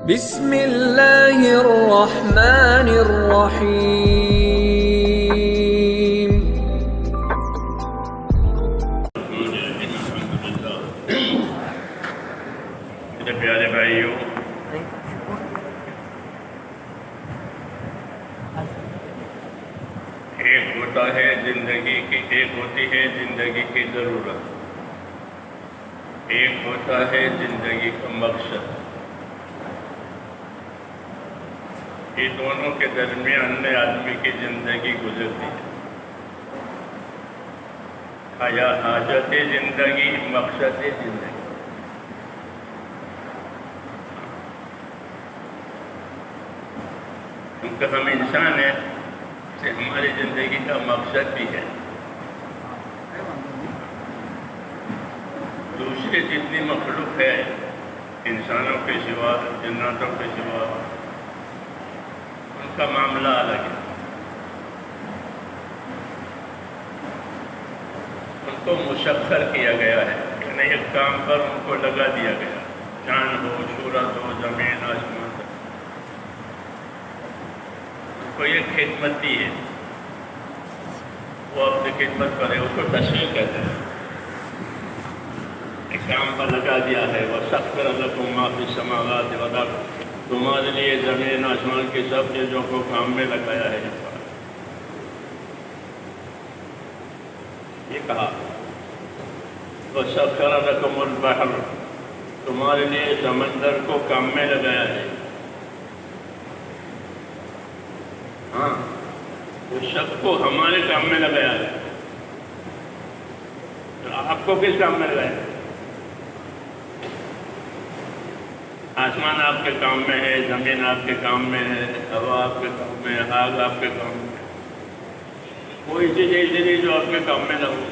بسم اللہ الرحمن الرحیم۔ میرے پیارے بھائیوں، ایک ہوتی ہے زندگی کی ضرورت، ایک ہوتا ہے زندگی کا مقصد۔ یہ دونوں کے درمیان میں آدمی کی زندگی گزرتی ہے۔ حاجت زندگی، مقصد زندگی۔ کیونکہ ہم انسان ہیں، سے ہماری زندگی کا مقصد بھی ہے۔ دوسری جتنی مخلوق ہے، انسانوں کے سوا، جناتوں کے سوا، ان کا معاملہ الگ ہے۔ ان کو مسخر کیا گیا ہے، یعنی ایک کام پر ان کو لگا دیا گیا، چاند ہو، سورج ہو، زمین، آسمان، ان کو یہ خدمت دی ہے، وہ اپنی خدمت کرے، اس کو تشریح کہتے ہیں۔ ایک کام پر لگا دیا ہے، وَسَخَّرَ لَكُم مَّا فِي السَّمَاوَاتِ وَالْأَرْضِ، تمہارے لیے زمین آسمان کی سب چیزوں کو کام میں لگایا ہے۔ یہ کہا وَسَخَّرَ لَكُمُ الْبَحْرَ، تمہارے لیے سمندر کو کام میں لگایا ہے۔ ہاں، اس سب کو ہمارے کام میں لگایا ہے۔ تو آپ کو کس کام میں لگایا ہے؟ آسمان آپ کے کام میں ہے، زمین آپ کے کام میں ہے، ہوا آپ کے کام میں ہے، آگ آپ کے کام میں ہے۔ کوئی چیز ایسی نہیں جو آپ کے کام میں نہ ہو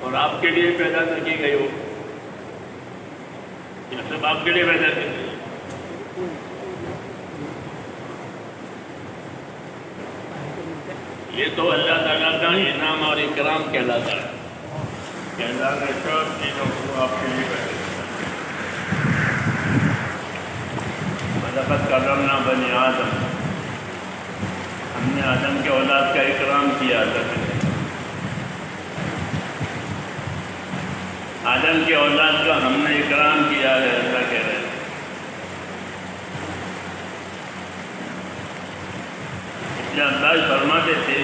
اور آپ کے لیے پیدا نہ کی گئی ہو۔ یہ سب آپ کے لیے پیدا کی گئی۔ یہ تو اللہ تعالیٰ کا انعام اور اکرام کہلاتا ہے کہ اللہ نے سب چیزوں کو آپ کے لیے پیدا کیا۔ وَلَقَدْ كَرَّمْنَا بَنِي آدم، ہم نے آدم کے اولاد کا اکرام کیا۔ آدم کے اولاد کا ہم نے اکرام کیا ہے، اللہ کہہ رہے ہیں۔ اللہ فرماتے تھے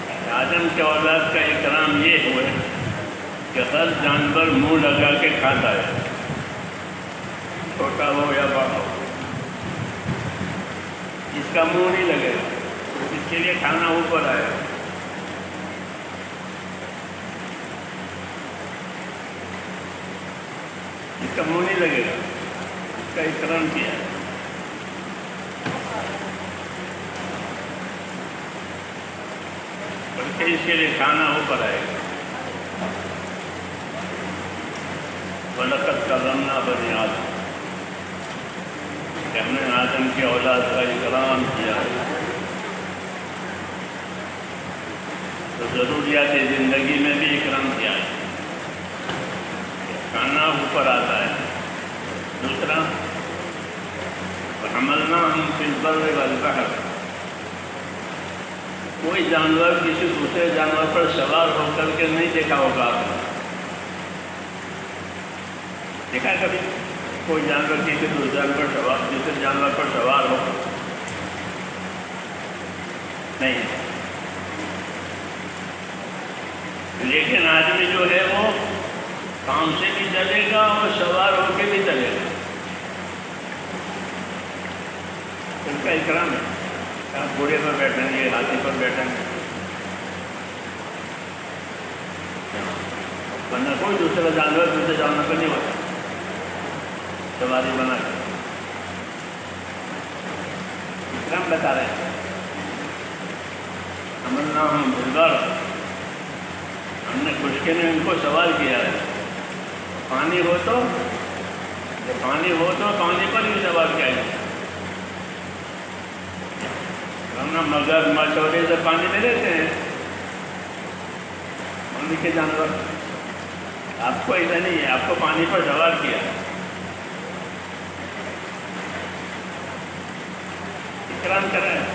کہ آدم کے اولاد کا اکرام یہ ہوا کہ ہر جانور منہ لگا کے کھاتا ہے، چھوٹا ہو یا بڑا ہو، اس کا منہ نہیں لگے گا، اس کے لیے کھانا اوپر آئے گا۔ اس کا منہ نہیں لگے گا، اس کا اکرام کیا ہے۔ بلکہ اس کے لیے کھانا اوپر آئے گا۔ وَلَقَدْ كَرَّمْنَا بَنِي آدم، کہ ہم نے آدم کی اولاد کا اکرام کیا ہے۔ تو ضروریات زندگی میں بھی اکرام کیا ہے، کھانا اوپر آتا ہے۔ دوسرا، وَحَمَلْنَاهُمْ فِي الْبَرِّ وَالْبَحْرِ، کوئی جانور کسی دوسرے جانور پر سوار ہو کر کے نہیں دیکھا ہوگا آپ نے، دیکھا ہے کبھی کوئی جانور کسی دوسرے جانور پر سوار ہو؟ نہیں۔ لیکن آدمی جو ہے وہ کام سے بھی چلے گا اور سوار ہو کے بھی چلے گا، ان کا اکرام ہے۔ آپ گھوڑے پر بیٹھیں گے، ہاتھی پر بیٹھیں گے، ورنہ کوئی دوسرا جانور دوسرے جانور پر نہیں ہوتا سواری بنا کر۔ اکرام بتا رہے ہیں۔ حَمَلْنَاهُمْ فِي الْبَرِّ، ہم نے خشکی میں ان کو سوار کیا ہے۔ پانی ہو تو پانی پر ہی سوار کیا ہے، ورنہ مگر مچھولے سے پانی میں رہتے ہیں، پانی کے جانور۔ آپ کو ایسا نہیں ہے، آپ کو پانی پر سوار کیا، اکرام کر رہے ہیں.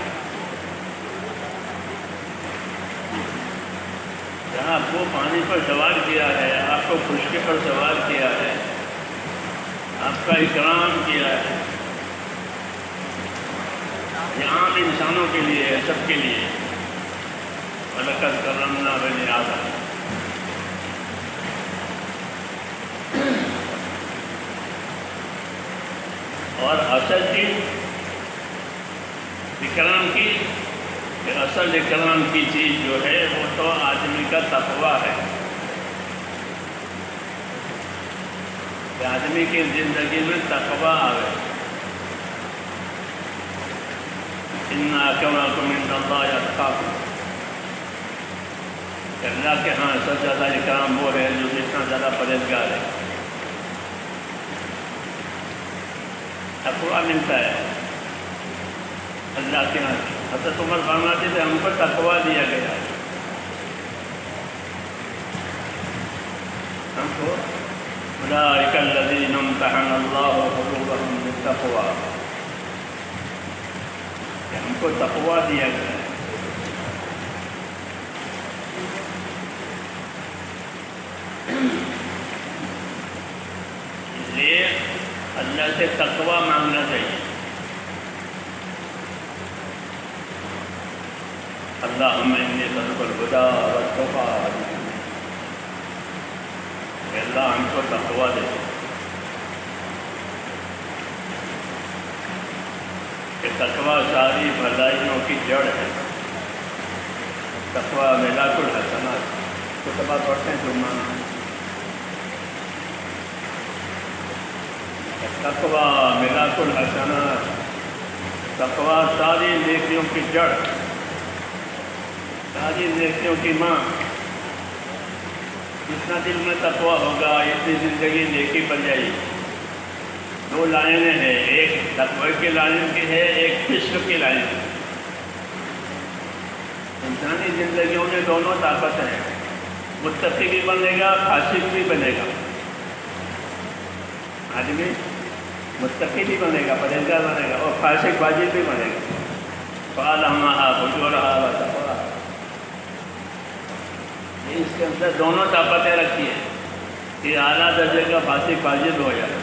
جہاں آپ کو پانی پر سوار کیا ہے، آپ کو خشکی پر سوار کیا ہے، آپ کا اکرام کیا ہے. یہ عام انسانوں کے لیے ہے، سب کے لیے. وَلَقَدْ كَرَّمْنَا بَنِي آدَمَ. اور اصل چیز اکرام کی، کہ اصل اکرام کی چیز جو ہے وہ تو آدمی کا تقویٰ ہے، کہ آدمی کی زندگی میں تقویٰ آوے. إِنَّ أَكْرَمَكُمْ عِندَ اللَّهِ أَتْقَاكُمْ. اللہ کے ہاں سب سے زیادہ اکرام وہ ہے جو جتنا زیادہ پرہیزگار ہے. تقویٰ ملتا ہے اللہ کے ہاں. حضرت عمر فرماتے تھے ہم کو تقویٰ دیا گیا ہے، ہم کو أولئك الذين امتحن الله قلوبهم بالتقوى، کہ ہم کو تقویٰ دیا گیا ہے. اس لیے اللہ سے تقویٰ مانگنا چاہیے. اللہم انی اسألک الہدی والتقی. کہ اللہ ہم کو تقویٰ دے، کہ تقویٰ ساری بھلائیوں کی جڑ ہے. تقویٰ ملاک الحسنات. کتبہ پڑھتے ہیں جرمان. تقویٰ ملاک الحسنات. تقویٰ ساری نیکیوں کی جڑ، ساری نیکیوں کی ماں. جتنا دل میں تقویٰ ہوگا اتنی زندگی نیکی بن جائے گی. دو لائنیں ہیں، ایک تقوی کی لائن کی ہے، ایک فسق کی لائن کی. انسانی زندگیوں میں دونوں طاقت ہیں. متقی بھی بنے گا، فاسق بھی بنے گا. آدمی متقی بھی بنے گا، پرہیزگار بنے گا، اور فاسق باجی بھی بنے گا. فَأَلْهَمَهَا فُجُورَهَا وَتَقْوَاهَا. اس کے اندر دونوں طاقتیں رکھی ہیں کہ اعلیٰ درجے کا فاسق فاجر ہو جائے،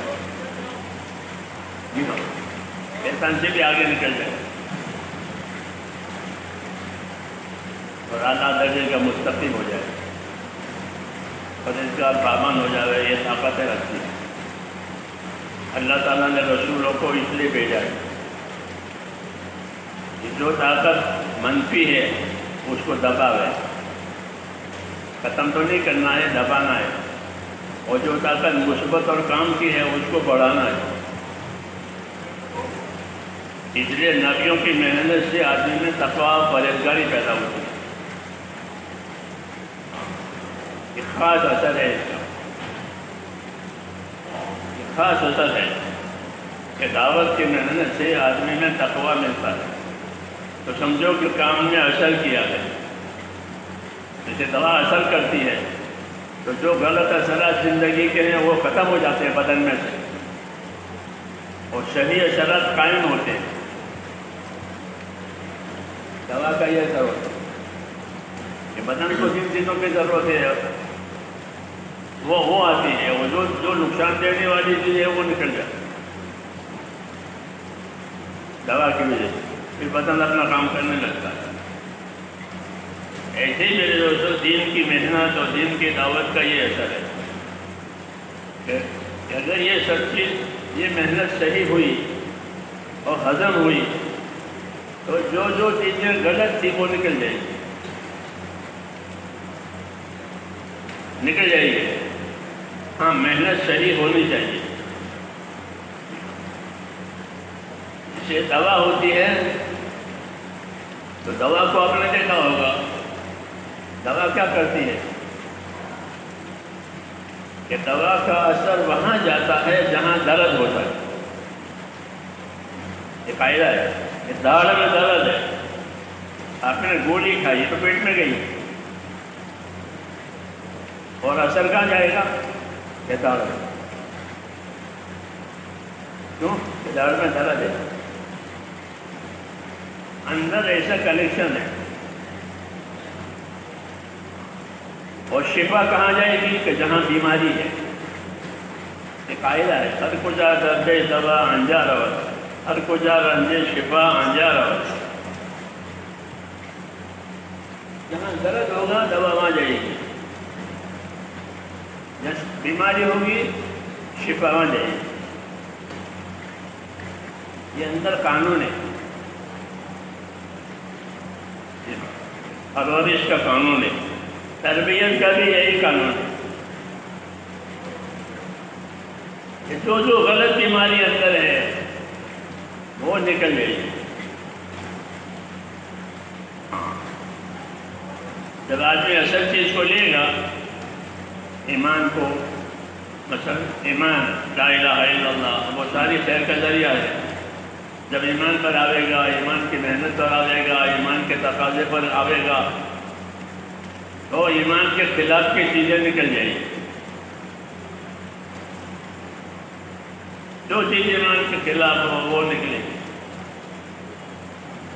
انسان سے بھی آگے نکل جائے، اور اعلیٰ درجے کا مستقیم ہو جائے، پرہیزگار پابند ہو جائے. یہ طاقتیں رکھتی ہیں. اللہ تعالیٰ نے رسولوں کو اس لیے بھیجا ہے کہ جو طاقت منفی ہے اس کو دباوے. ختم تو نہیں کرنا ہے، دبانا ہے. اور جو طاقت مثبت اور کام کی ہے اس کو بڑھانا ہے. اس لیے نبیوں کی محنت سے آدمی میں تقویٰ پرہیزگاری پیدا ہوتی ہے. ایک خاص اثر ہے اس کا، ایک خاص اثر ہے کہ دعوت کی محنت سے آدمی میں تقویٰ ملتا ہے. تو سمجھو کہ کام نے اثر کیا ہے. جیسے دوا اثر کرتی ہے تو جو غلط اثرات زندگی کے ہیں وہ ختم ہو جاتے ہیں بدن میں سے، اور صحیح اثرات قائم ہوتے ہیں. دوا کا یہ اثر ہوتا ہے کہ بدن کو جن چیزوں کی ضرورت ہے وہ آتی ہے، اور جو نقصان دینے والی چیز ہے وہ نکل جاتی ہے دوا کی وجہ سے. پھر بدن اپنا کام کرنے لگتا ہے. ایسے ہی میرے دوستوں دین کی محنت اور دین کی دعوت کا یہ اثر ہے کہ اگر یہ سب چیز، یہ محنت صحیح ہوئی اور ہضم ہوئی تو جو چیزیں غلط تھی وہ نکل جائیں گی، نکل جائے گی. ہاں محنت صحیح ہونی چاہیے. جسے دوا ہوتی ہے تو دوا کو آپ نے دیکھا ہوگا، دوا کیا کرتی ہے کہ دوا کا اثر وہاں جاتا ہے جہاں درد ہوتا ہے. یہ قاعدہ ہے کہ داڑھ میں درد ہے، آپ نے گولی کھائی تو پیٹ میں گئی، اور اثر کہاں جائے گا؟ کہتا ہے کیوں کہ درد میں درد ہے، اندر ایسا کنیکشن ہے. اور شفا کہاں جائے گی کہ جہاں بیماری ہے. یہ قاعدہ ہے، ہر کجا درد دوا انجا روت، ہر کجا رنج شفا انجا روت. جہاں درد ہوگا دوا وہاں جائے گی، جہاں بیماری ہوگی شفا وہاں جائے گی. یہ اندر قانون ہے، پرورش کا قانون ہے، تربیت کا بھی یہی قانون ہے کہ جو غلط بیماری اندر ہے وہ نکل گئی. جب آدمی اصل چیز کو لے گا، ایمان کو، مثلا ایمان لا الہ الا اللہ وہ ساری خیر کا ذریعہ ہے. جب ایمان پر آئے گا، ایمان کی محنت پر آئے گا، ایمان کے تقاضے پر آئے گا، تو ایمان کے خلاف کی چیزیں نکل جائیں گی. جو چیز ایمان کے خلاف ہو وہ نکلے گی.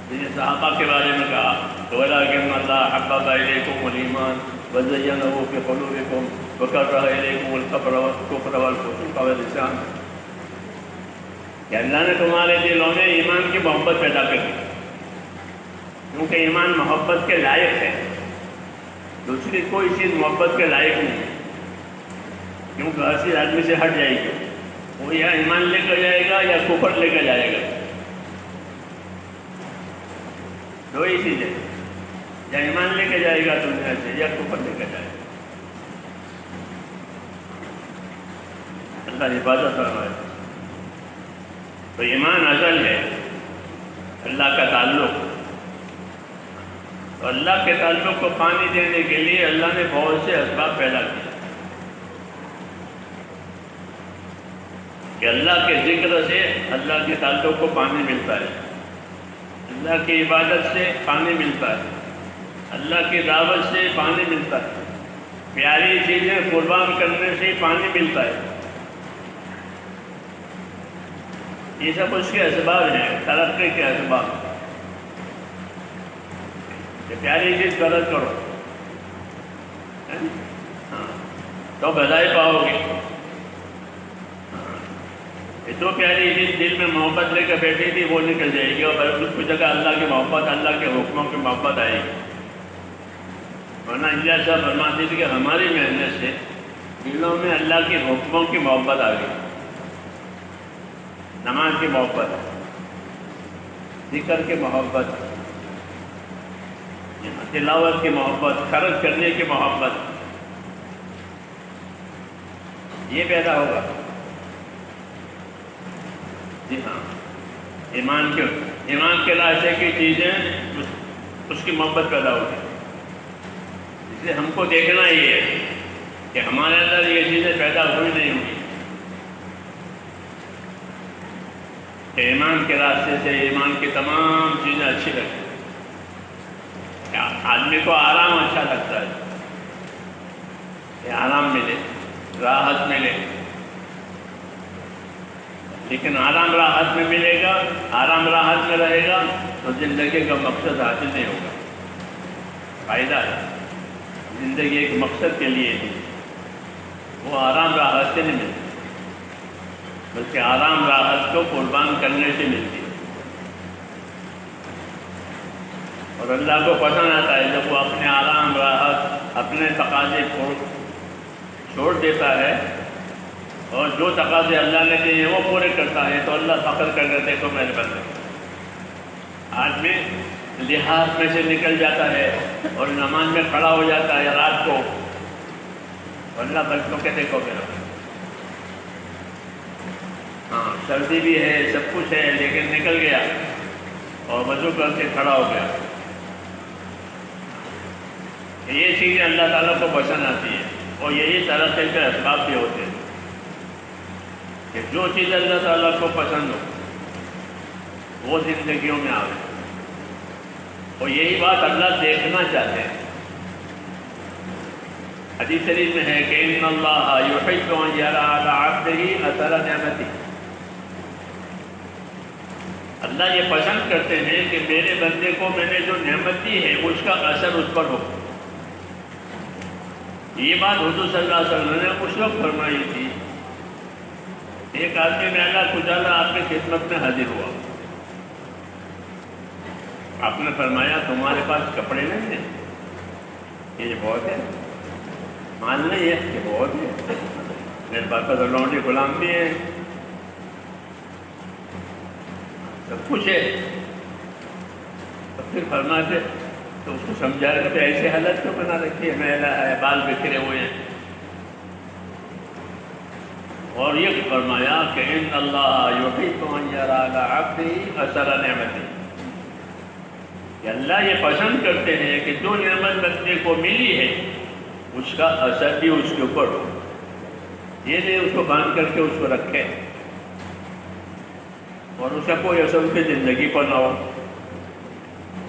جیسے صحابہ کے بارے میں کہا وَلَٰكِنَّ اللَّهَ حَبَّبَ إِلَيْكُمُ الْإِيمَانَ وَزَيَّنَهُ فِي قُلُوبِكُمْ وَكَرَّهَ إِلَيْكُمُ الْكُفْرَ وَالْفُسُوقَ وَالْعِصْيَانَ. کہ اللہ نے تمہارے دلوں میں ایمان کی محبت پیدا کر دی، کیونکہ ایمان محبت کے لائق ہے. دوسری کوئی چیز محبت کے لائق نہیں ہے، کیونکہ ہر چیز آدمی سے ہٹ جائے گی. وہ یا ایمان لے کر جائے گا یا کفر لے کر جائے گا. دو ہی چیزیں، یا ایمان لے کے جائے گا دنیا سے یا کفر لے کے جائے گا. اللہ حفاظت فرمائے. تو ایمان ازل ہے، اللہ کا تعلق. تو اللہ کے تعلق کو پانی دینے کے لیے اللہ نے بہت سے اسباب پیدا کیے کہ اللہ کے ذکر سے اللہ کے تعلق کو پانی ملتا ہے، اللہ کی عبادت سے پانی ملتا ہے، اللہ کی دعوت سے پانی ملتا ہے، پیاری چیزیں قربان کرنے سے پانی ملتا ہے. یہ سب اس کے اسباب ہیں، ترقی کے اسباب. کہ پیاری چیز غلط کرو تو بھلائی پاؤ گے. جو پیاری چیز دل میں محبت لے کر بیٹھی تھی وہ نکل جائے گی، اور اس کی جگہ اللہ کی محبت، اللہ کے حکموں کی محبت آئے گی. ورنہ اللہ صاحب فرماتے تھے کہ ہماری محنت سے دلوں میں اللہ کے حکموں کی محبت آ گئی. نماز کی محبت، ذکر کی محبت، تلاوت کی محبت، خرچ کرنے کی محبت، یہ پیدا ہوگا. جی ہاں، ایمان کے راستے کی چیزیں اس کی محبت پیدا ہوگی. اس لیے ہم کو دیکھنا ہی ہے کہ ہمارے اندر یہ چیزیں پیدا ہوئی نہیں ہوئی. کہ ایمان کے راستے سے ایمان کی تمام چیزیں اچھی لگتی. آدمی کو آرام اچھا لگتا ہے کہ آرام ملے، راحت ملے. لیکن آرام راحت میں ملے گا، آرام راحت میں رہے گا تو زندگی کا مقصد حاصل نہیں ہوگا. فائدہ ہے زندگی ایک مقصد کے لیے ہے، وہ آرام راحت سے نہیں ملتی، بلکہ آرام راحت کو قربان کرنے سے ملتی ہے. اور اللہ کو پسند آتا ہے جب وہ اپنے آرام راحت، اپنے تقاضے چھوڑ دیتا ہے اور جو تقاضے اللہ نے دیے وہ پورے کرتا ہے تو اللہ فخر کر کے دیکھو میرے بندے. آدمی لحاظ میں سے نکل جاتا ہے اور نماز میں کھڑا ہو جاتا ہے رات کو، اللہ بچوں کے دیکھو میرا. ہاں سردی بھی ہے، سب کچھ ہے، لیکن نکل گیا اور وضو کر کے کھڑا ہو گیا. یہ چیزیں اللہ تعالیٰ کو پسند آتی ہے، اور یہی ترقی کے اسباب بھی ہوتے ہیں کہ جو چیز اللہ تعالیٰ کو پسند ہو وہ زندگیوں میں آئے. اور یہی بات اللہ دیکھنا چاہتے ہیں. حدیث شریف میں ہے کہ ان اللہ یحب ان یری علی عبدہ اثر نعمتہ، اللہ یہ پسند کرتے ہیں کہ میرے بندے کو میں نے جو نعمت دی ہے اس کا اثر اس پر ہو۔ یہ بات حضور صلی اللہ علیہ وسلم نے اس وقت فرمائی تھی، ایک آدمی میں اللہ کجالا آپ کی خدمت میں حاضر ہوا، آپ نے فرمایا تمہارے پاس کپڑے نہیں ہیں؟ یہ بہت ہے، مان نہیں ہے کہ بہت ہے، میرے پاس تو لونڈی غلام بھی ہے، سب کچھ ہے۔ تو پھر فرماتے تو اس کو سمجھایا کہ ایسے حالت کیوں بنا رکھی ہے، میلا ہے، بال بکھرے ہوئے ہیں، اور یہ فرمایا کہ ان اللہ یحب ان یری علی عبدہ اثر نعمتہ، کہ اللہ یہ پسند کرتے ہیں کہ جو نعمت بندے کو ملی ہے اس کا اثر بھی اس کے اوپر ہو، یہ نہیں اس کو باندھ کر کے اس کو رکھے اور اس کا کوئی اثر اس کی زندگی پر نہ ہو،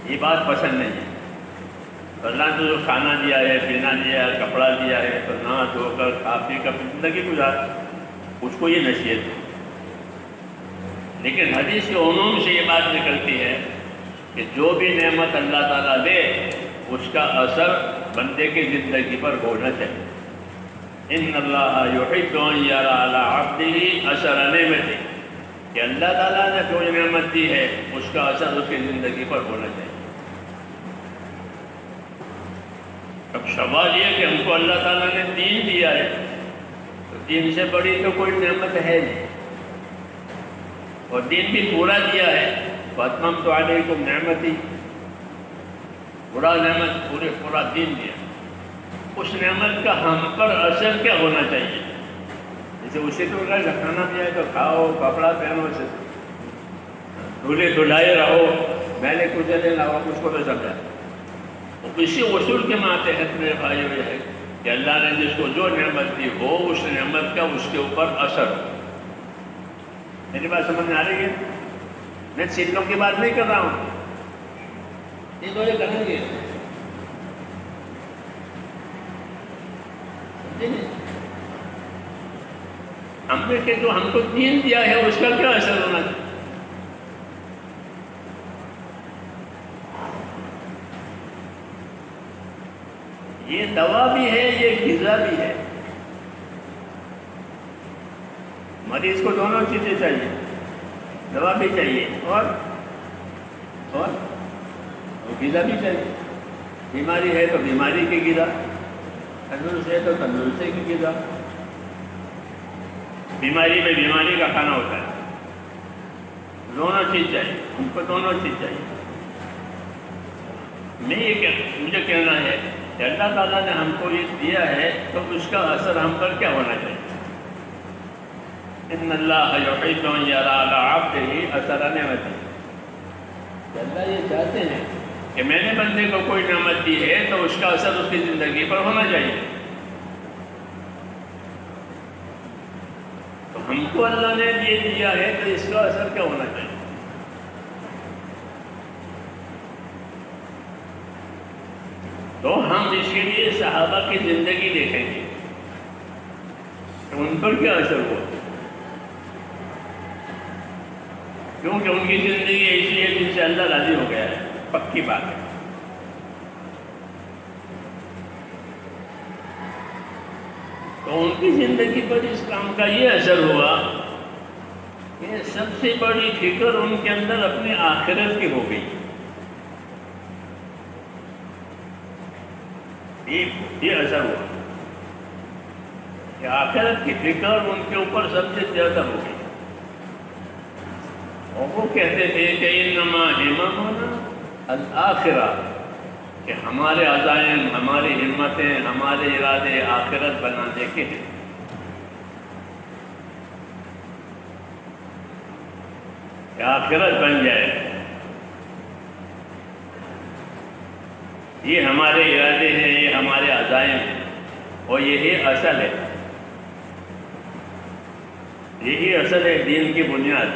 یہ بات پسند نہیں ہے۔ اللہ نے جو کھانا دیا ہے، پینا دیا ہے، کپڑا دیا ہے، تو نہا دھو کر کھا پی کر زندگی گزار، اس کو یہ نصیحت ہے۔ لیکن حدیث کے عموم سے یہ بات نکلتی ہے کہ جو بھی نعمت اللہ تعالیٰ دے اس کا اثر بندے کی زندگی پر ہونا چاہیے۔ ان اللہ یحب ان یری علی عبدہ اثر نعمتہ، کہ اللہ تعالیٰ نے جو نعمت دی ہے اس کا اثر اس کی زندگی پر ہونا چاہیے۔ اب سوال یہ کہ ہم کو اللہ تعالیٰ نے دین دیا ہے، تو دین سے بڑی تو کوئی نعمت ہے نہیں، اور دین بھی پورا دیا ہے، وَأَتْمَمْتُ عَلَيْكُمْ نِعْمَتِي، پورا نعمت پورا دین دیا، اس نعمت کا ہم پر اثر کیا ہونا چاہیے؟ جیسے اسی تو کھانا دیا ہے تو کھاؤ، کپڑا پہنو، دھلے دھلائے رہو، میں نے کچھ نہیں لاؤ، اس کو تو سمجھا۔ اسی اصول کے ماتحت میرے بھائیو یہ ہے کہ اللہ نے جس کو جو نعمت دی ہو اس نعمت کا اس کے اوپر اثر ہو۔ میری بات سمجھ میں آ رہی ہے؟ میں سیلوں کی بات نہیں کر رہا ہوں، یہ تو یہ کریں گے، ہم نے کہ جو ہم کو دین دیا ہے اس کا کیا اثر ہونا چاہیے؟ یہ دوا بھی ہے، یہ غذا بھی ہے۔ مریض کو دونوں چیزیں چاہیے، دوا بھی چاہیے اور غذا بھی چاہیے۔ بیماری ہے تو بیماری کی غذا، تندرست ہے تو تندرستی کی غذا۔ بیماری میں بیماری کا کھانا ہوتا ہے، دونوں چیز چاہیے، ہم کو دونوں چیز چاہیے۔ مجھے کہنا ہے کہ اللہ تعالیٰ نے ہم کو یہ دیا ہے تو اس کا اثر ہم پر کیا ہونا چاہیے؟ ان اللہ یحب ان یری علی عبدہ اثر نعمتہ، کہ اللہ یہ چاہتے ہیں کہ میں نے بندے کو کوئی نعمت دی ہے تو اس کا اثر اس کی زندگی پر ہونا چاہیے۔ تو ہم کو اللہ نے یہ دیا ہے تو اس کا اثر کیا ہونا چاہیے؟ تو ہم اس کے لیے صحابہ کی زندگی دیکھیں گے کہ ان پر کیا اثر ہوا، کیونکہ ان کی زندگی ایسی ہے جن سے اللہ راضی ہو گیا ہے، پکی بات ہے۔ تو ان کی زندگی پر اس کام کا یہ اثر ہوا کہ سب سے بڑی فکر ان کے اندر اپنی آخرت کی ہو گئی۔ یہ اثر ہوا کہ آخرت کی فکر ان کے اوپر سب سے زیادہ ہو گئی، اور وہ کہتے تھے کہ انما ہممنا الآخرہ، کہ ہمارے عزائم، ہماری ہمتیں، ہمارے ارادے آخرت بنانے کے ہیں۔ کہ آخرت بن جائے، یہ ہمارے ارادے ہیں، یہ ہمارے عزائم ہیں، اور یہی اصل ہے، یہی اصل ہے دین کی بنیاد۔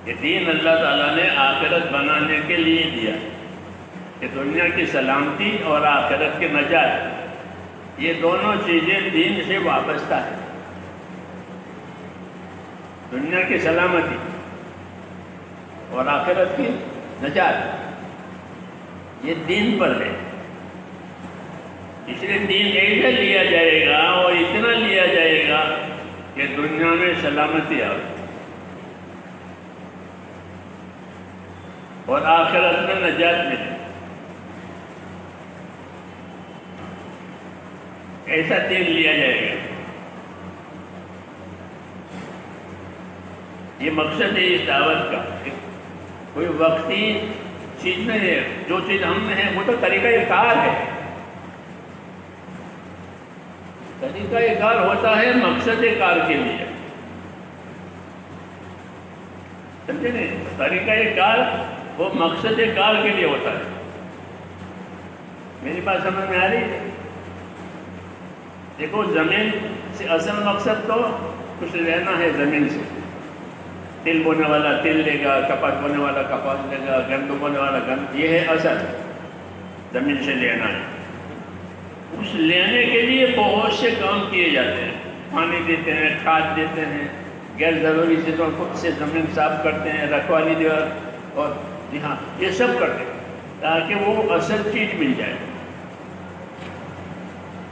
کہ دین اللہ تعالیٰ نے آخرت بنانے کے لیے دیا، کہ دنیا کی سلامتی اور آخرت کی نجات، یہ دونوں چیزیں دین سے وابستہ ہیں. دنیا کی سلامتی اور آخرت کی نجات یہ دین پر ہے. اس لیے دین ایسا لیا جائے گا اور اتنا لیا جائے گا کہ دنیا میں سلامتی آئے اور آخرت میں نجات ملے. ایسا دین لیا جائے گا. یہ مقصد ہے اس دعوت کا. کوئی وقتی چیز نہیں ہے. جو چیز ہم میں ہے وہ تو طریقہ کار ہے. طریقہ کار ہوتا ہے مقصد کار کے لیے. سمجھے نہیں؟ طریقہ کار وہ مقصد کار کے لیے ہوتا ہے. میری بات سمجھ میں آ رہی ہے؟ دیکھو زمین سے اصل مقصد تو کچھ لینا ہے زمین سے. تل بونے والا تل لے گا, کپاس بونے والا کپاس لے گا, گند بونے والا گند. یہ ہے اصل زمین سے لینا ہے. اس لینے کے لیے بہت سے کام کیے جاتے ہیں. پانی دیتے ہیں, کھاد دیتے ہیں, غیر ضروری چیزوں خود سے زمین صاف کرتے ہیں, رکھوالی دیوار اور ہاں یہ سب کرتے ہیں تاکہ وہ اصل چیز مل جائے,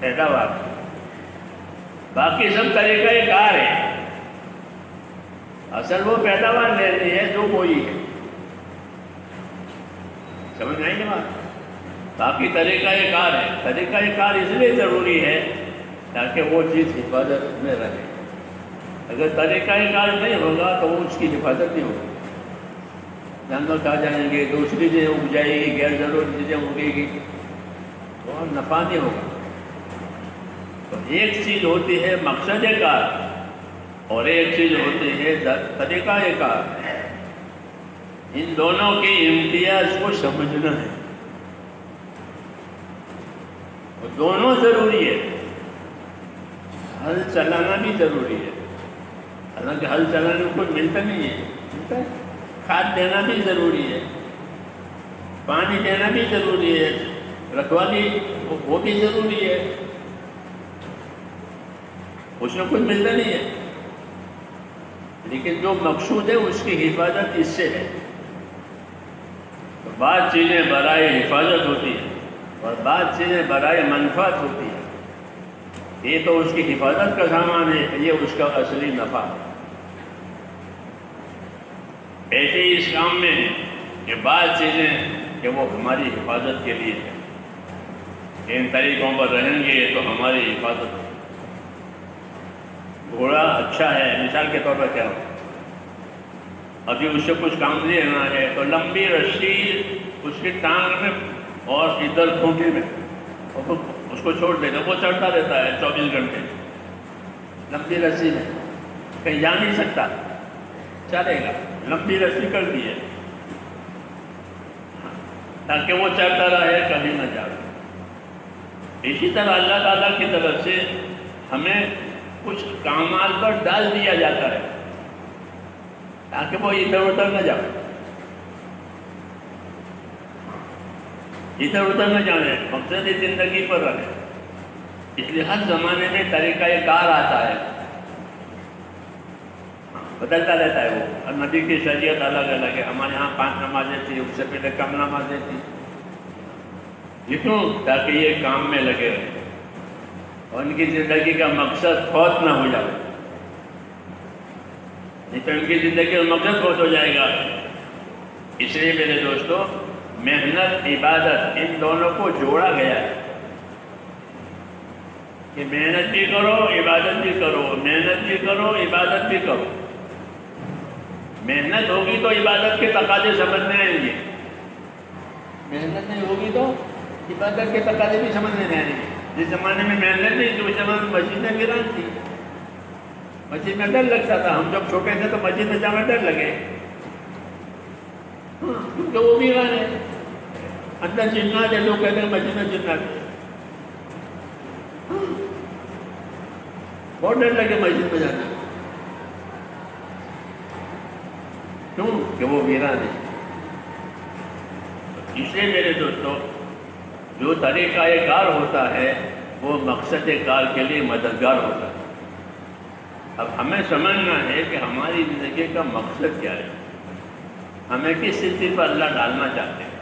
پیداوار. باقی سب طریقہ کار ہے. اصل وہ پیداوار لینی ہے جو کوئی ہے. سمجھ آئی نا بات؟ باقی طریقہ کار ہے. طریقہ کار اس لیے ضروری ہے تاکہ وہ چیز حفاظت میں رہے. اگر طریقہ کار نہیں ہوگا تو وہ اس کی حفاظت نہیں ہوگی. جانور کھا جائیں گے, دوسری چیزیں اگ جائے گی, غیر ضروری چیزیں اگے گی, تو نفع نہیں ہوگا. تو ایک چیز ہوتی ہے مقصد کار اور ایک چیز ہوتی ہے طریقہ کار. ان دونوں کے امتیاز کو سمجھنا ہے. اور دونوں ضروری ہے. ہل چلانا بھی ضروری ہے. حالانکہ ہل چلانے کو کچھ ملتا نہیں ہے. کھاد دینا بھی ضروری ہے, پانی دینا بھی ضروری ہے, رکھوالی وہ بھی ضروری ہے. اس میں کچھ ملتا نہیں ہے. لیکن جو مقصود ہے اس کی حفاظت اس سے ہے. تو بعض چیزیں برائے حفاظت ہوتی ہیں اور بعض چیزیں برائے منفعت ہوتی ہیں. یہ تو اس کی حفاظت کا سامان ہے, یہ اس کا اصلی نفع ہے. ایسے ہی اس کام میں کہ بعض چیزیں کہ وہ ہماری حفاظت کے لیے ہے. ان طریقوں پر رہیں گے تو ہماری حفاظت ہے. گھوڑا اچھا ہے, مثال کے طور پر کیا ہو, ابھی اس سے کچھ کام لینا ہے تو لمبی رسی اس کی ٹانگ میں اور ادھر کھونٹی میں اس کو چھوڑ دیتا, وہ چڑھتا رہتا ہے 24 گھنٹے لمبی رسی میں. کہیں جا نہیں سکتا, چلے گا. لمبی رسی کر دی ہے تاکہ وہ چڑھتا رہے, کبھی نہ جائے. اسی طرح اللہ تعالیٰ کی طرف سے ہمیں کچھ کامات پر ڈال دیا جاتا ہے تاکہ وہ ادھر ادھر نہ جائے. ادھر ادھر نہ جانے, مقصد زندگی پر رہے. اس لیے ہر زمانے میں طریقہ کار آتا ہے, بدلتا رہتا ہے. وہ اور نبی کی شریعت الگ الگ ہے. ہمارے یہاں 5 نمازیں تھیں, اس سے پہلے کم نمازیں تھیں. یہ کیوں؟ تاکہ یہ کام میں لگے رہے اور ان کی زندگی کا مقصد فوت نہ ہو جائے. نہیں تو ان کی زندگی کا مقصد فوت ہو جائے گا. اس لیے میرے دوستو, محنت عبادت ان دونوں کو جوڑا گیا ہے کہ محنت بھی کرو عبادت بھی کرو, محنت بھی کرو عبادت بھی کرو. محنت ہوگی تو عبادت کے تقاضے سمجھ میں آئیں گے, محنت نہیں ہوگی تو عبادت کے تقاضے بھی سمجھ میں نہیں آئیں گے. جس زمانے میں محنت نہیں تھی اس زمانے میں مسجدیں ویران تھی. مسجد میں ڈر لگتا تھا. ہم جب چھوٹے تھے تو مسجد میں جانا ڈر لگے کیونکہ وہ ویران ہے. اندر جنات ہے, لوگ کہتے ہیں مسجد میں جنات ہے. بہت ڈر لگے مسجد میں جانا. کیوں؟ کہ وہ ویران ہے. اس لیے میرے دوستوں, جو طریقہ کار ہوتا ہے وہ مقصد کار کے لیے مددگار ہوتا ہے۔ اب ہمیں سمجھنا ہے کہ ہماری زندگی کا مقصد کیا ہے، ہمیں کس سطح پر اللہ ڈالنا چاہتے ہیں۔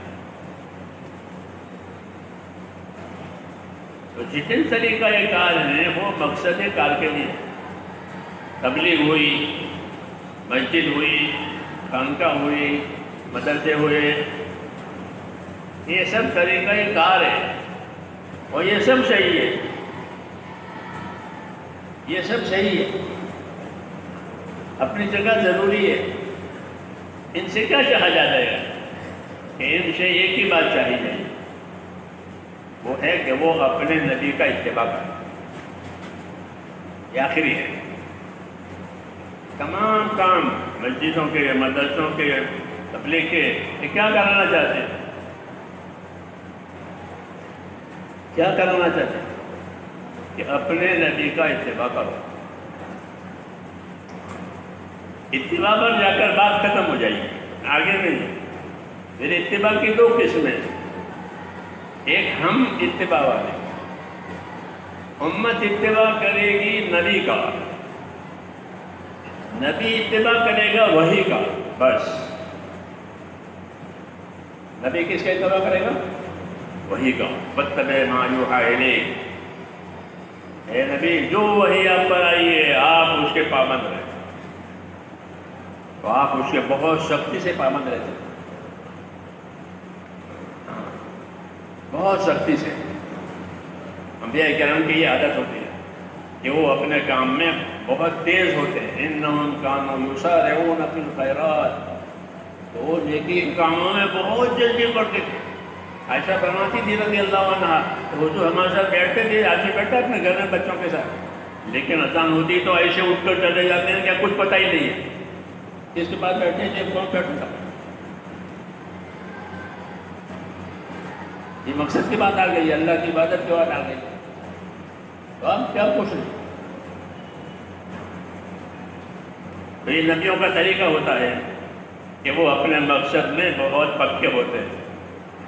تو جتنے طریقہ کار ہیں وہ مقصد کار کے لیے، تبلیغ ہوئی، مسجد ہوئی، خانقاہ ہوئی، مدرسے ہوئے، یہ سب طریقہ کار ہے اور یہ سب صحیح ہے، یہ سب صحیح ہے، اپنی جگہ ضروری ہے۔ ان سے کیا چاہا جاتا ہے کہ ان سے ایک ہی بات چاہی جائے، وہ ہے کہ وہ اپنے نبی کا اتباع کریں، یہ آخری ہے۔ تمام کام مسجدوں کے، مدرسوں کے، تبلیغ کے، یہ کیا کرانا چاہتے ہیں؟ کیا کرانا چاہتے ہیں کہ اپنے نبی کا اتباع کرو۔ اتباع پر جا کر بات ختم ہو جائے گی، آگے نہیں۔ پھر اتباع کی دو قسمیں، ایک ہم اتباع والے، امت اتباع کرے گی نبی کا، نبی اتباع کرے گا وحی کا، بس۔ نبی کس کا اتباع کرے گا؟ وحی کا۔ وَاتَّبِعْ مَا يُوحَىٰ إِلَيْكَ، اے نبی جو وحی آپ پر آئی ہے آپ اس کے پابند رہیں، تو آپ اس کے بہت سختی سے پابند رہتے ہیں، بہت سختی سے۔ انبیاء کرام کی یہ عادت ہوتی ہے کہ وہ اپنے کام میں بہت تیز ہوتے ہیں۔ إِنَّهُمْ كَانُوا يُسَارِعُونَ فِي الْخَيْرَاتِ، تو وہ نیکی کے کاموں میں بہت جلدی بڑھتے تھے۔ عائشہ فرماتی تھی رضی اللہ عنہا، تو وہ جو ہمارے ساتھ بیٹھتے تھے، آدمی بیٹھتا اپنے گھر میں بچوں کے ساتھ، لیکن اذان ہوتی تو ایسے اٹھ کر چلے جاتے ہیں، کیا کچھ پتہ ہی نہیں ہے اس کے بعد بیٹھے تھے، کون بیٹھتا۔ یہ مقصد کی بات آ گئی، اللہ کی عبادت کی بات آ گئی، تو آپ کیا پوچھ رہے؟ تو یہ نبیوں کا طریقہ ہوتا ہے کہ وہ اپنے مقصد میں بہت پکے ہوتے ہیں،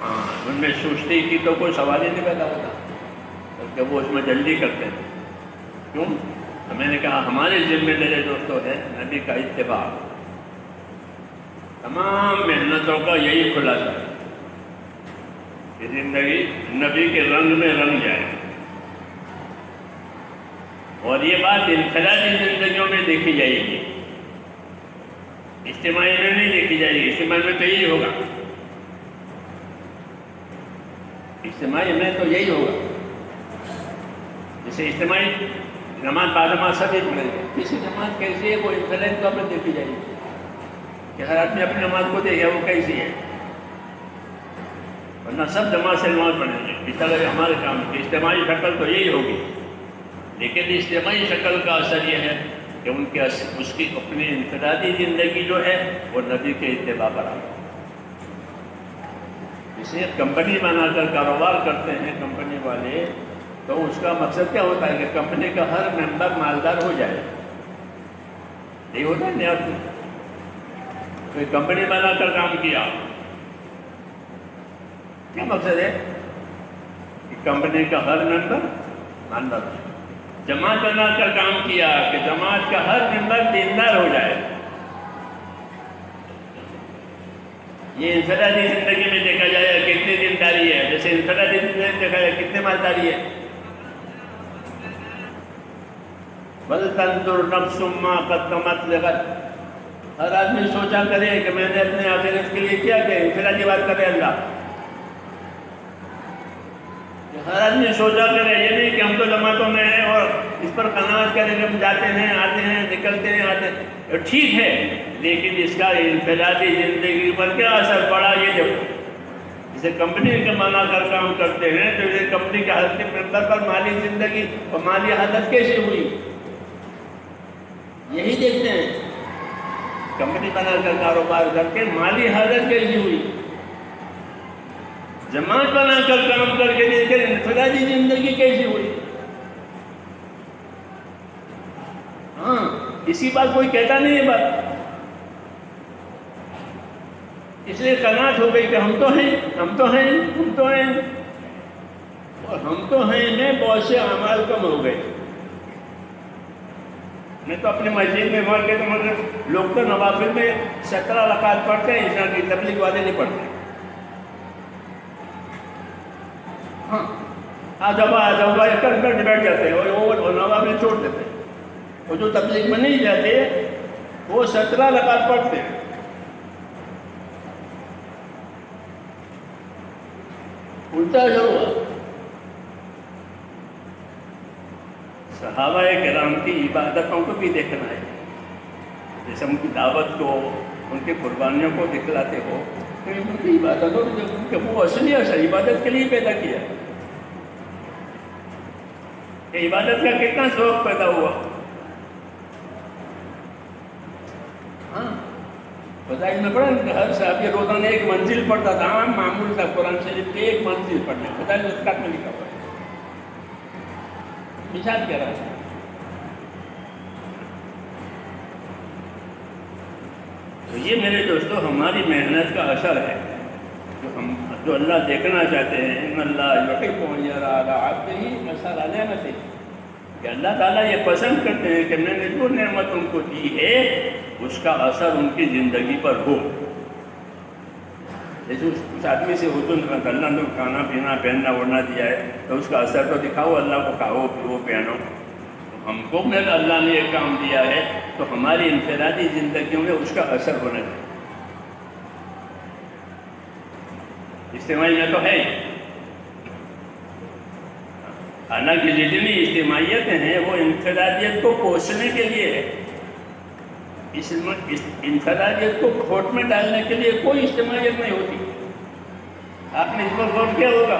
ان میں سستی کی تو کوئی سوال ہی نہیں پیدا ہوتا، بلکہ وہ اس میں جلدی کرتے ہیں۔ کیوں؟ تو میں نے کہا ہمارے ذمہ میرے دوستوں ہے نبی کا اتباع، تمام محنتوں کا یہی خلاصہ ہے کہ زندگی نبی کے رنگ میں رنگ جائے، اور یہ بات انفرادی زندگیوں میں دیکھی جائے گی، اجتماعی میں نہیں دیکھی جائے گی۔ اجتماعی میں تو یہی ہوگا، اجتماعی میں تو یہی ہوگا۔ جیسے اجتماعی نماز بعد سب ایک پڑھیں گے، کسی نماز کیسی ہے وہ انفرادی طور پر دیکھی جائے گی کہ ہر آدمی اپنی نماز کو دیکھے وہ کیسی ہے، ورنہ سب جماعت سے نماز پڑھیں گے۔ اس طرح ہمارے کام کی اجتماعی شکل تو یہی ہوگی، لیکن اجتماعی شکل کا اثر یہ ہے کہ ان کے اس کی اپنی انفرادی زندگی جو ہے وہ نبی کے اتباع پر آتی ہے۔ اسے کمپنی بنا کر کاروبار کرتے ہیں کمپنی والے، تو اس کا مقصد کیا ہوتا ہے کہ کمپنی کا ہر ممبر مالدار ہو جائے، یہ ہوتا ہے نا۔ کوئی کمپنی بنا کر کام کیا، کیا مقصد ہے کہ کمپنی کا ہر ممبر مالدار ہو جائے۔ جماعت بنا کر کام کیا کہ جماعت کا ہر ممبر دیندار ہو جائے۔ یہ انفرادی زندگی میں دیکھا جائے کتنی دینداری ہے، جیسے انفرادی زندگی میں دیکھا جائے کتنی مالداری ہے۔ وَلْتَنْظُرْ نَفْسٌ مَّا قَدَّمَتْ لِغَدٍ، ہر آدمی سوچا کرے کہ میں نے اپنے آخرت کے لیے کیا کہ انفرادی بات کرے اللہ، ہر آدمی سوچا کرے، یہ نہیں کہ ہم تو جماعتوں میں ہیں اور اس پر قناعت کریں کہ ہم جاتے ہیں آتے ہیں نکلتے ہیں آتے ہیں، ٹھیک ہے، لیکن اس کا انفرادی زندگی پر کیا اثر پڑا یہ دیکھو۔ جسے کمپنی کے بنا کر کام کرتے ہیں تو یہ کمپنی کے ہر ممبر پر مالی زندگی اور مالی حالت کیسی ہوئی یہی دیکھتے ہیں۔ کمپنی بنا کر کاروبار کر کے مالی حالت کیسی ہوئی، جماعت بنا کر کام کر کے دیکھیں انفرادی زندگی کیسی ہوئی۔ ہاں، اسی بات کوئی کہتا نہیں ہے بات، اس لیے قناعت ہو گئی کہ ہم تو ہیں ہم تو ہیں ہم تو ہیں، اور ہم تو ہیں میں بہت سے اعمال کم ہو گئے. میں تو اپنی مسجد میں مر گئے تو مگر لوگ تو نوافل میں 17 رکعت پڑھتے ہیں، عشاء کی تبلیغ والے نہیں پڑھتے. ہاں آجابا کر بیٹھ جاتے ہیں اور نوافل چھوڑ دیتے ہیں. وہ جو تبلیغ میں نہیں جاتے وہ 17 رکعت پڑھتے ہیں. الٹا جو ہوا صحابہ کرام کی عبادتوں کو بھی دیکھنا ہے. جیسے ان کی دعوت کو، ان کی قربانیوں کو دکھلاتے ہو تو ان کی عبادتوں کہ وہ اصلی اثر عبادت کے لیے پیدا کیا کہ عبادت کا کتنا شوق پیدا ہوا. ہاں فضائل میں پڑھا کہ ہر صحابی روزانہ ایک منزل پڑھتا تھا. عام معمول تھا قرآن شریف کے ایک منزل پڑھنا. فضائل میں لکھا ہوا ہے. مثال کیا رہا ہے. تو یہ میرے دوستو ہماری محنت کا اثر ہے جو اللہ دیکھنا چاہتے ہیں. ان اللہ یحب ان یری علی عبدہ اثر نعمتہ، کہ اللہ تعالیٰ یہ پسند کرتے ہیں کہ میں نے جو نعمت ان کو دی ہے اس کا اثر ان کی زندگی پر ہو. جیسے اس آدمی سے حضور اللہ نے کھانا پینا پہننا اوڑھنا دیا ہے تو اس کا اثر تو دکھاؤ، اللہ کو کھاؤ پیو پہنو. ہم کو میرا اللہ نے ایک کام دیا ہے تو ہماری انفرادی زندگیوں میں اس کا اثر ہونا چاہیے. اجتماعی میں تو ہے حالانکہ جتنی اجتماعیتیں ہیں وہ انفرادیت کو پوچھنے کے لیے ہے. اس انفرادیت کو کھوٹ میں ڈالنے کے لیے کوئی اجتماعیت نہیں ہوتی. آپ نے اس پر غور کیا ہوگا.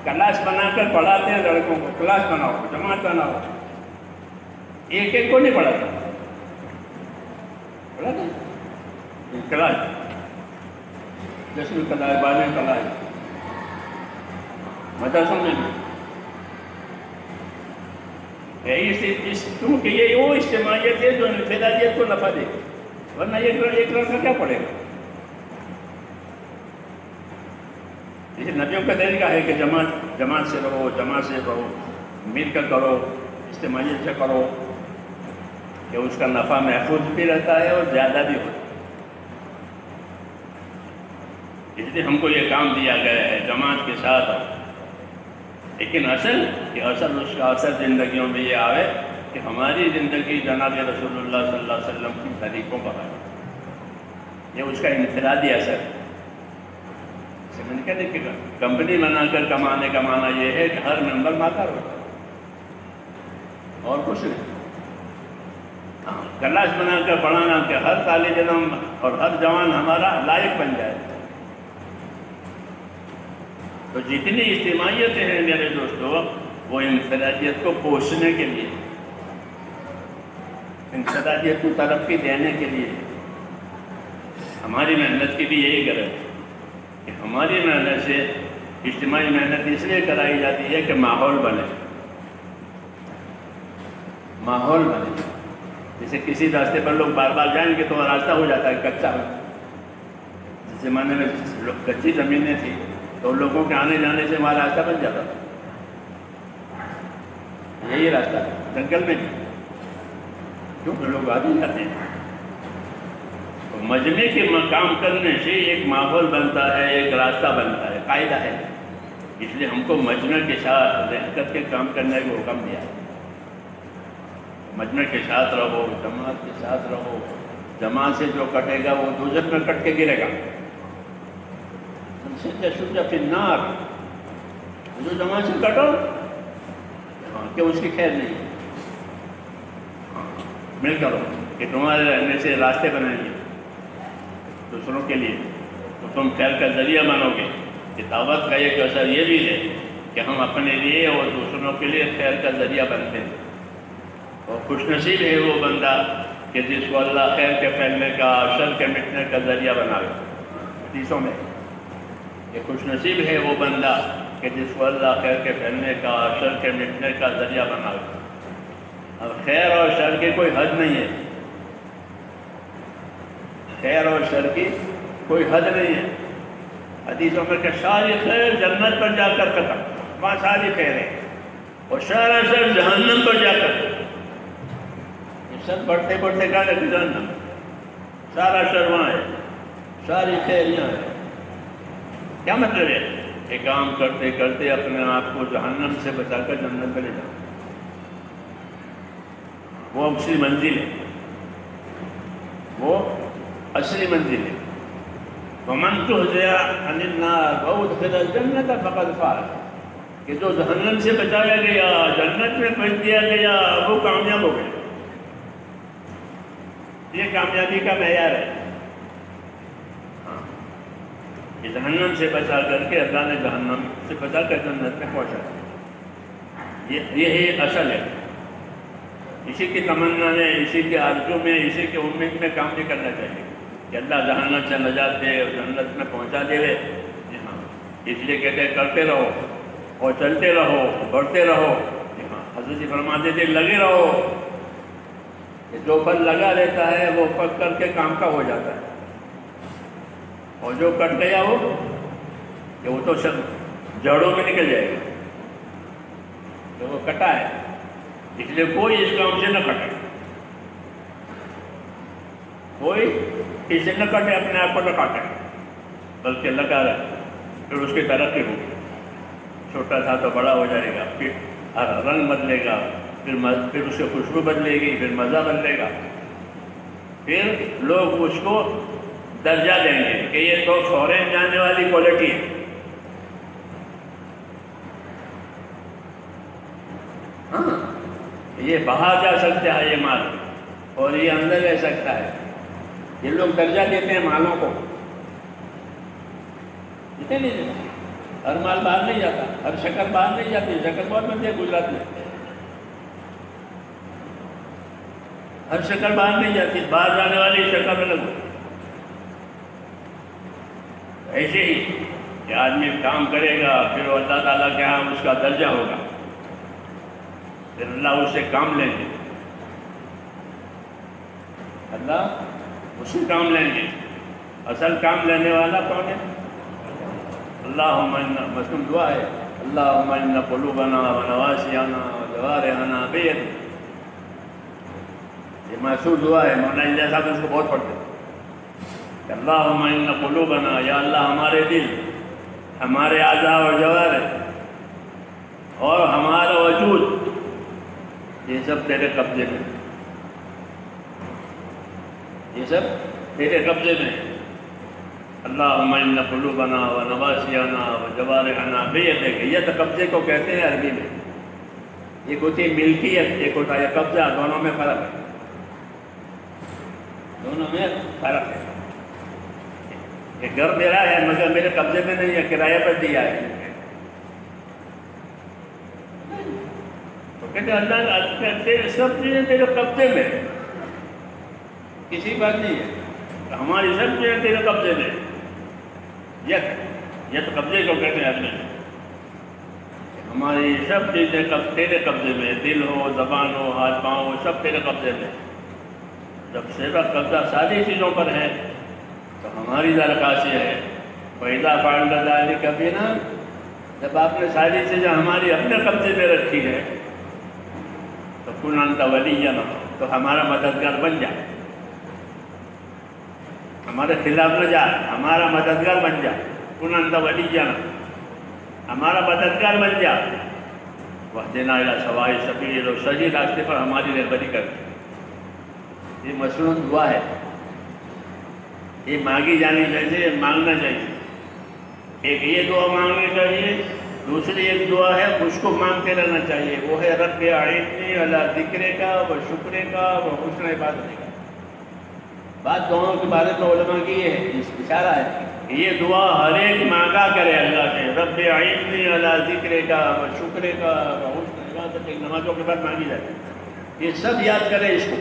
کلاس بنا کر پڑھاتے ہیں لڑکوں کو، کلاس بناؤ جماعت بناؤ. ایک ایک کو نہیں پڑھاتا، پڑھاتے کلاس 10ویں کلاس 12ویں کلاس مدرسوں میں بھی. کیونکہ یہ وہ اجتماعیت ہے جو انفرادیت کو نفع دے. ورنہ ایک لڑکا کیا پڑھے گا. جیسے نبیوں کا طریقہ ہے کہ جماعت سے رہو مل کر کرو، اجتماعیت سے کرو، کہ اس کا نفع محفوظ بھی رہتا ہے اور زیادہ بھی ہوتا ہے. اس لیے ہم کو یہ کام دیا گیا ہے جماعت کے ساتھ. لیکن اصل اس کا اثر زندگیوں میں یہ آئے کہ ہماری زندگی جناب رسول اللہ صلی اللہ علیہ وسلم کی طریقوں پر آئے. یہ اس کا انفرادی اثر ہے. میں نے کہا کہ کمپنی بنا کر کمانے کا معنی یہ ہے کہ ہر ممبر ماکار ہوتا ہے اور کچھ نہیں. ہاں کلاس بنا کر پڑھانا کہ ہر طالب علم اور ہر جوان ہمارا لائق بن جائے. تو جتنی اجتماعیتیں ہیں میرے دوستو وہ انفرادیت کو پوچھنے کے لیے، انفرادیت کو ترقی دینے کے لیے. ہماری محنت کی بھی یہی غرض ہے کہ ہماری محنت سے اجتماعی محنت اس لیے کرائی جاتی ہے کہ ماحول بنے. جیسے کسی راستے پر لوگ بار بار جائیں گے تو وہ راستہ ہو جاتا ہے کچا. جس زمانے میں کچی زمینیں تھیں تو لوگوں کے آنے جانے سے وہاں راستہ بن جاتا تھا. یہی راستہ جنگل میں کیونکہ لوگ آگے جاتے ہیں. تو مجمع کے کام کرنے سے ایک ماحول بنتا ہے، ایک راستہ بنتا ہے، قاعدہ ہے. اس لیے ہم کو مجمع کے ساتھ رہ کر کے کام کرنے کو حکم دیا ہے. مجمع کے ساتھ رہو، جماعت کے ساتھ رہو. جماعت سے جو کٹے گا وہ دوزخ میں کٹ کے گرے گا. فی النار. جو جماعت سے کٹو کہ اس کی خیر نہیں. مل کرو کہ تمہارے رہنے سے راستے بنائیں گے دوسروں کے لیے تو تم خیر کا ذریعہ بنو گے. کہ دعوت کا ایک اثر یہ بھی ہے کہ ہم اپنے لیے اور دوسروں کے لیے خیر کا ذریعہ بنتے ہیں. اور خوش نصیب ہے وہ بندہ کہ جس کو اللہ خیر کے پھیلنے کا، شر کے مٹنے کا ذریعہ بنائے. حدیثوں میں کہ خوش نصیب ہے وہ بندہ کہ جس کو اللہ خیر کے پھیلنے کا، شر کے مٹنے کا ذریعہ بنائے. اب خیر اور شر کی کوئی حد نہیں ہے. خیر اور شر کی کوئی حد نہیں ہے. حدیثوں میں کہ ساری خیر جنت پر جا کر ختم، وہاں ساری خیریں، اور سارا شر جہنم پر جا کر، یہ سب بڑھتے بڑھتے کہا کہ جہنم، سارا شر وہاں ہے، ساری خیر یہاں ہے۔ کیا مطلب ہے کہ کام کرتے کرتے اپنے آپ کو جہنم سے بچا کر جنت میں لے جاؤ، وہ اصلی منزل ہے، وہ اصلی منزل ہے۔ وَمَنْ زُحْزِحَ عَنِ النَّارِ وَأُدْخِلَ الْجَنَّةَ فَقَدْ فَازَ، کہ جو جہنم سے بچایا گیا، جنت میں پہنچ دیا گیا، وہ کامیاب ہو گیا۔ یہ کامیابی کا معیار ہے۔ ہاں، کہ جہنم سے بچا کر کے اللہ نے جہنم سے بچا کر جنت میں پہنچا، یہی اصل ہے۔ اسی کی تمنا میں، اسی کے آرزو میں، اسی کے امید میں کام نہیں کرنا چاہیے کہ اللہ جہنم سے نجات دے اور جنت میں پہنچا دے۔ جی ہاں، اس لیے کہتے ہیں کرتے رہو اور چلتے رہو، بڑھتے رہو۔ جی ہاں، حضرت جی فرماتے تھے لگے رہو، کہ جو پھل لگا رہتا ہے وہ پک کر کے کام کا ہو جاتا ہے، اور جو کٹ گیا وہ تو سب جڑوں میں نکل جائے گا، تو وہ کٹا ہے، اس لیے کوئی اس کام سے نہ کٹے، کوئی اسے نہ کٹے، اپنے آپ کو نہ کاٹے، بلکہ لگا رہے، پھر اس کی ترقی ہوگی، چھوٹا تھا تو بڑا ہو جائے گا، پھر ہر رنگ بدلے گا، پھر اس کی خوشبو بدلے گی، پھر مزہ بدلے گا، پھر لوگ اس کو درجہ دیں گے کہ یہ تو فورین جانے والی کوالٹی ہے۔ ہاں، یہ باہر جا سکتا ہے یہ مال، اور یہ اندر رہ سکتا ہے۔ یہ لوگ درجہ دیتے ہیں مالوں کو، دیتے نہیں دیتے، ہر مال باہر نہیں جاتا، ہر شکر باہر نہیں جاتی، شکر بہت بنتی ہے گجرات میں، ہر شکر باہر نہیں جاتی، باہر جانے والی شکر الگ ہوتی۔ ایسے ہی کہ آدمی کام کرے گا، پھر اللہ تعالیٰ کے ہاں اس کا درجہ ہوگا، پھر اللہ اس سے کام لیں گے، اللہ اس سے کام لیں گے۔ اصل کام لینے والا کون ہے؟ اللہم انا، مسلم دعا ہے، اللہم انا قلوبنا ونواسینا وجوارحنا بیدک۔ یہ معصور دعا ہے، مولانا جیسا صاحب اس کو بہت پڑھتے ہیں کہ اللہم انا قلوبنا، یا اللہ ہمارے دل، ہمارے اعضاء و جوارح اور ہمارا وجود، یہ سب تیرے قبضے میں، یہ سب تیرے قبضے میں۔ اللہم ان قلوبنا ونواسینا وجوارحنا بیدک، یہ قبضے کو کہتے ہیں عربی میں۔ ایک ہوتی ہے ملکیت، ایک ہوتا ہے قبضہ، دونوں میں فرق ہے، دونوں میں فرق ہے۔ یہ گھر میرا ہے مگر میرے قبضے میں نہیں ہے، کرایہ پر دیا ہے، تو کہتے ہیں اللہ سب چیزیں تیرے قبضے میں، کسی بات نہیں ہے، ہماری سب چیزیں تیرے قبضے میں۔ یت قبضے کو کہتے ہیں اپنے، ہماری سب چیزیں تیرے قبضے میں، دل ہو، زبان ہو، ہاتھ پاؤں ہو، سب تیرے قبضے میں۔ جب تیرا قبضہ ساری چیزوں پر ہے تو ہماری درخواست یہ ہے، وَإِذَا فَعَلْتَ ذَلِكَ بِنَا، جب آپ نے ساری چیزیں ہماری اپنے قبضے میں رکھی ہے تو کُنْ أَنْتَ وَلِيًّنَا، تو ہمارا مددگار بن جا، ہمارے خلاف نہ جا، ہمارا مددگار بن جا، کُنْ أَنْتَ وَلِيًّنَا، ہمارا مددگار بن جا، وَاهْدِنَا إِلَىٰ سَوَاءِ السَّبِيلِ، اور صحیح راستے پر ہماری رہبری کر۔ یہ مشروط دعا ہے، یہ مانگی جانی چاہیے، مانگنا چاہیے۔ ایک یہ دعا مانگنی چاہیے، دوسری ایک دعا ہے اس کو مانگتے رہنا چاہیے، وہ ہے رب اعِنِّی علی ذکرک و شکرک و حسن عبادتک۔ بات دعاؤں کے بارے میں علماء کی یہ ہے، اشارہ ہے کہ یہ دعا ہر ایک مانگا کرے اللہ سے، رب اعِنِّی علی ذکرک و شکرک و حسن عبادتک، نمازوں کے بعد مانگی جاتی ہے۔ یہ سب یاد کرے، اس کو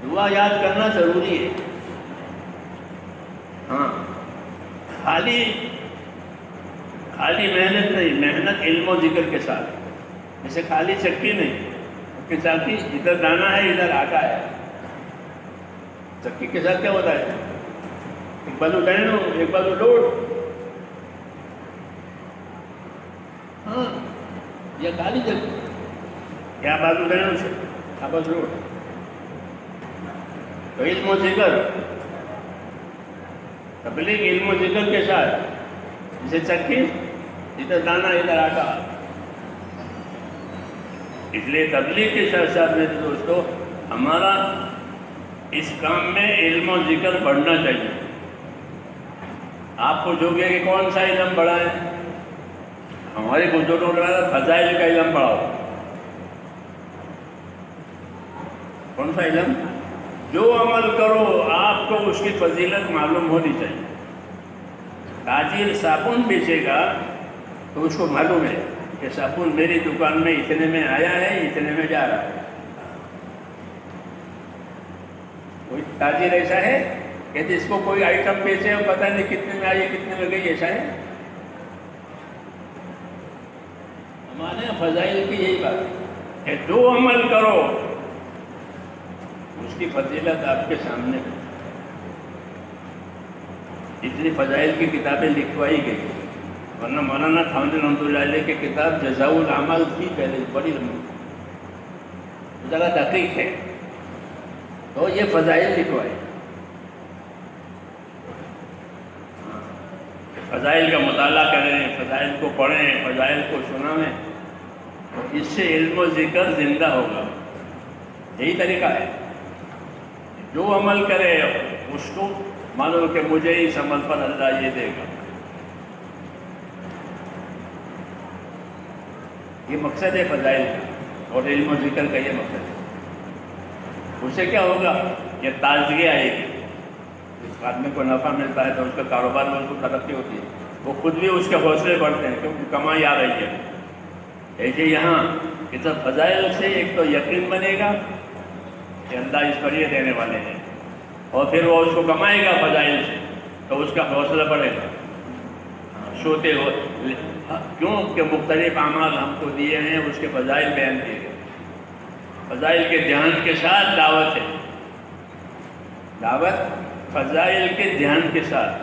دعا یاد کرنا ضروری ہے۔ ہاں، خالی محنت نہیں، محنت علم و ذکر کے ساتھ، جیسے خالی چکی نہیں، اس کے ساتھ ہی ادھر دانا ہے ادھر آٹا ہے۔ چکی کے ساتھ کیا ہوتا ہے؟ ایک بازو بہنوں ایک بازو لوٹ. ہاں یہ خالی جگہ کیا بازو بہنوں سے کیا بازو لوٹ. تو علم و ذکر تبلیغ علم و ذکر کے ساتھ جسے چکی ادھر دانا ادھر آٹا. اس لیے تبلیغ کے ساتھ ساتھ میرے دوستو ہمارا اس کام میں علم و ذکر بڑھنا چاہیے. آپ کو جو کہ کون سا علم بڑھا ہے؟ ہمارے بزرگوں نے فضائل کا علم بڑھاؤ. کون سا علم؟ جو عمل کرو آپ کو اس کی فضیلت معلوم ہونی چاہیے. تاجر صابن بیچے گا تو اس کو معلوم ہے کہ صابن میری دکان میں اتنے میں آیا ہے اتنے میں جا رہا ہے. کوئی تاجر ایسا ہے کہ جس کو کوئی آئٹم بیچے اور پتہ نہیں کتنے میں آئی کتنے میں گئی؟ ایسا ہے؟ ہمارے فضائل کی یہی بات ہے کہ جو عمل کرو اس کی فضیلت آپ کے سامنے ہے. اتنی فضائل کی کتابیں لکھوائی گئی ورنہ مولانا تھانوی رحمۃ اللہ علیہ کی کتاب جزاء الاعمال تھی پہلے بڑی لمبی ذرا دقیق ہے تو یہ فضائل لکھوائے. فضائل کا مطالعہ کریں فضائل کو پڑھیں فضائل کو سنائیں تو اس سے علم و ذکر زندہ ہوگا. یہی طریقہ ہے. جو عمل کرے اس کو معلوم کہ مجھے اس عمل پر اللہ یہ دے گا. یہ مقصد ہے فضائل کا اور علم و ذکر کا یہ مقصد ہے. اس سے کیا ہوگا کہ تازگی آئے گی. جس آدمی کو نفع ملتا ہے تو اس کا کاروبار میں اس کو ترقی ہوتی ہے. وہ خود بھی اس کے حوصلے بڑھتے ہیں کیونکہ کمائی آ رہی ہے. ایسے یہاں کہ سب فضائل سے ایک تو یقین بنے گا کہ اللہ اس پر یہ دینے والے ہیں اور پھر وہ اس کو کمائے گا فضائل سے تو اس کا حوصلہ بڑھے گا. سوتے ہو کیوں کہ مختلف اعمال ہم کو دیے ہیں اس کے فضائل بیان کیے گئے. فضائل کے دھیان کے ساتھ دعوت ہے. دعوت فضائل کے دھیان کے ساتھ.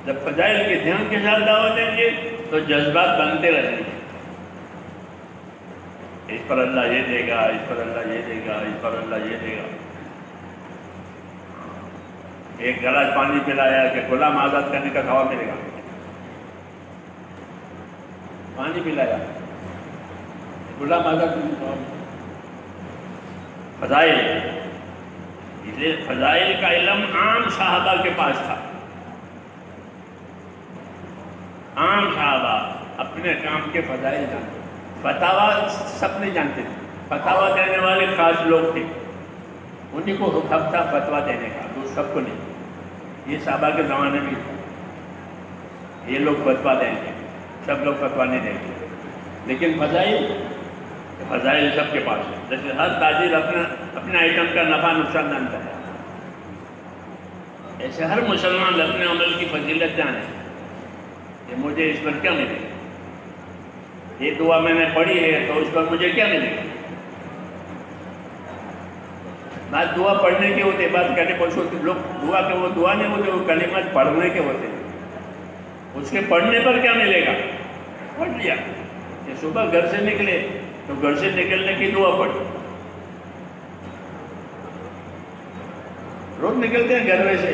جب فضائل کے دھیان کے ساتھ دعوت دیں گے تو جذبات بنتے رہیں گے. اس پر اللہ یہ دے گا اس پر اللہ یہ دے گا اس پر اللہ یہ دے گا. ایک گلاس پانی پلایا کہ غلام آزاد کرنے کا ثواب ملے گا. پانی پلایا غلام آزاد کرنے کا ثواب. فضائل اس لیے فضائل کا علم عام صحابہ کے پاس تھا. عام صحابہ اپنے کام کے فضائل جانتے. فتاوا سب نہیں جانتے تھے. فتاوا دینے والے خاص لوگ تھے. انہیں کو حکم تھا فتوا دینے کا تو سب کو نہیں. یہ صحابہ کے زمانے میں تھا. یہ لوگ فتوا دیں گے سب لوگ فتوا نہیں دیں گے. لیکن فضائل سب کے پاس ہے. جیسے ہر تاجر اپنے آئٹم کا نفع نقصان جانتا ہے ایسے ہر مسلمان اپنے عمل کی فضیلت جانے کہ مجھے اس پر کیا ملے گا. یہ دعا میں نے پڑھی ہے تو اس پر مجھے کیا ملے گا. بات دعا پڑھنے کی ہوتے بات کرنے پر لوگ دعا کے وہ دعا نہیں ہوتے وہ کلمات پڑھنے کے ہوتے. اس کے پڑھنے پر کیا ملے گا. پڑھ لیا کہ صبح گھر سے نکلے تو گھر سے نکلنے کی دعا پڑھی. روز نکلتے ہیں گھر میں سے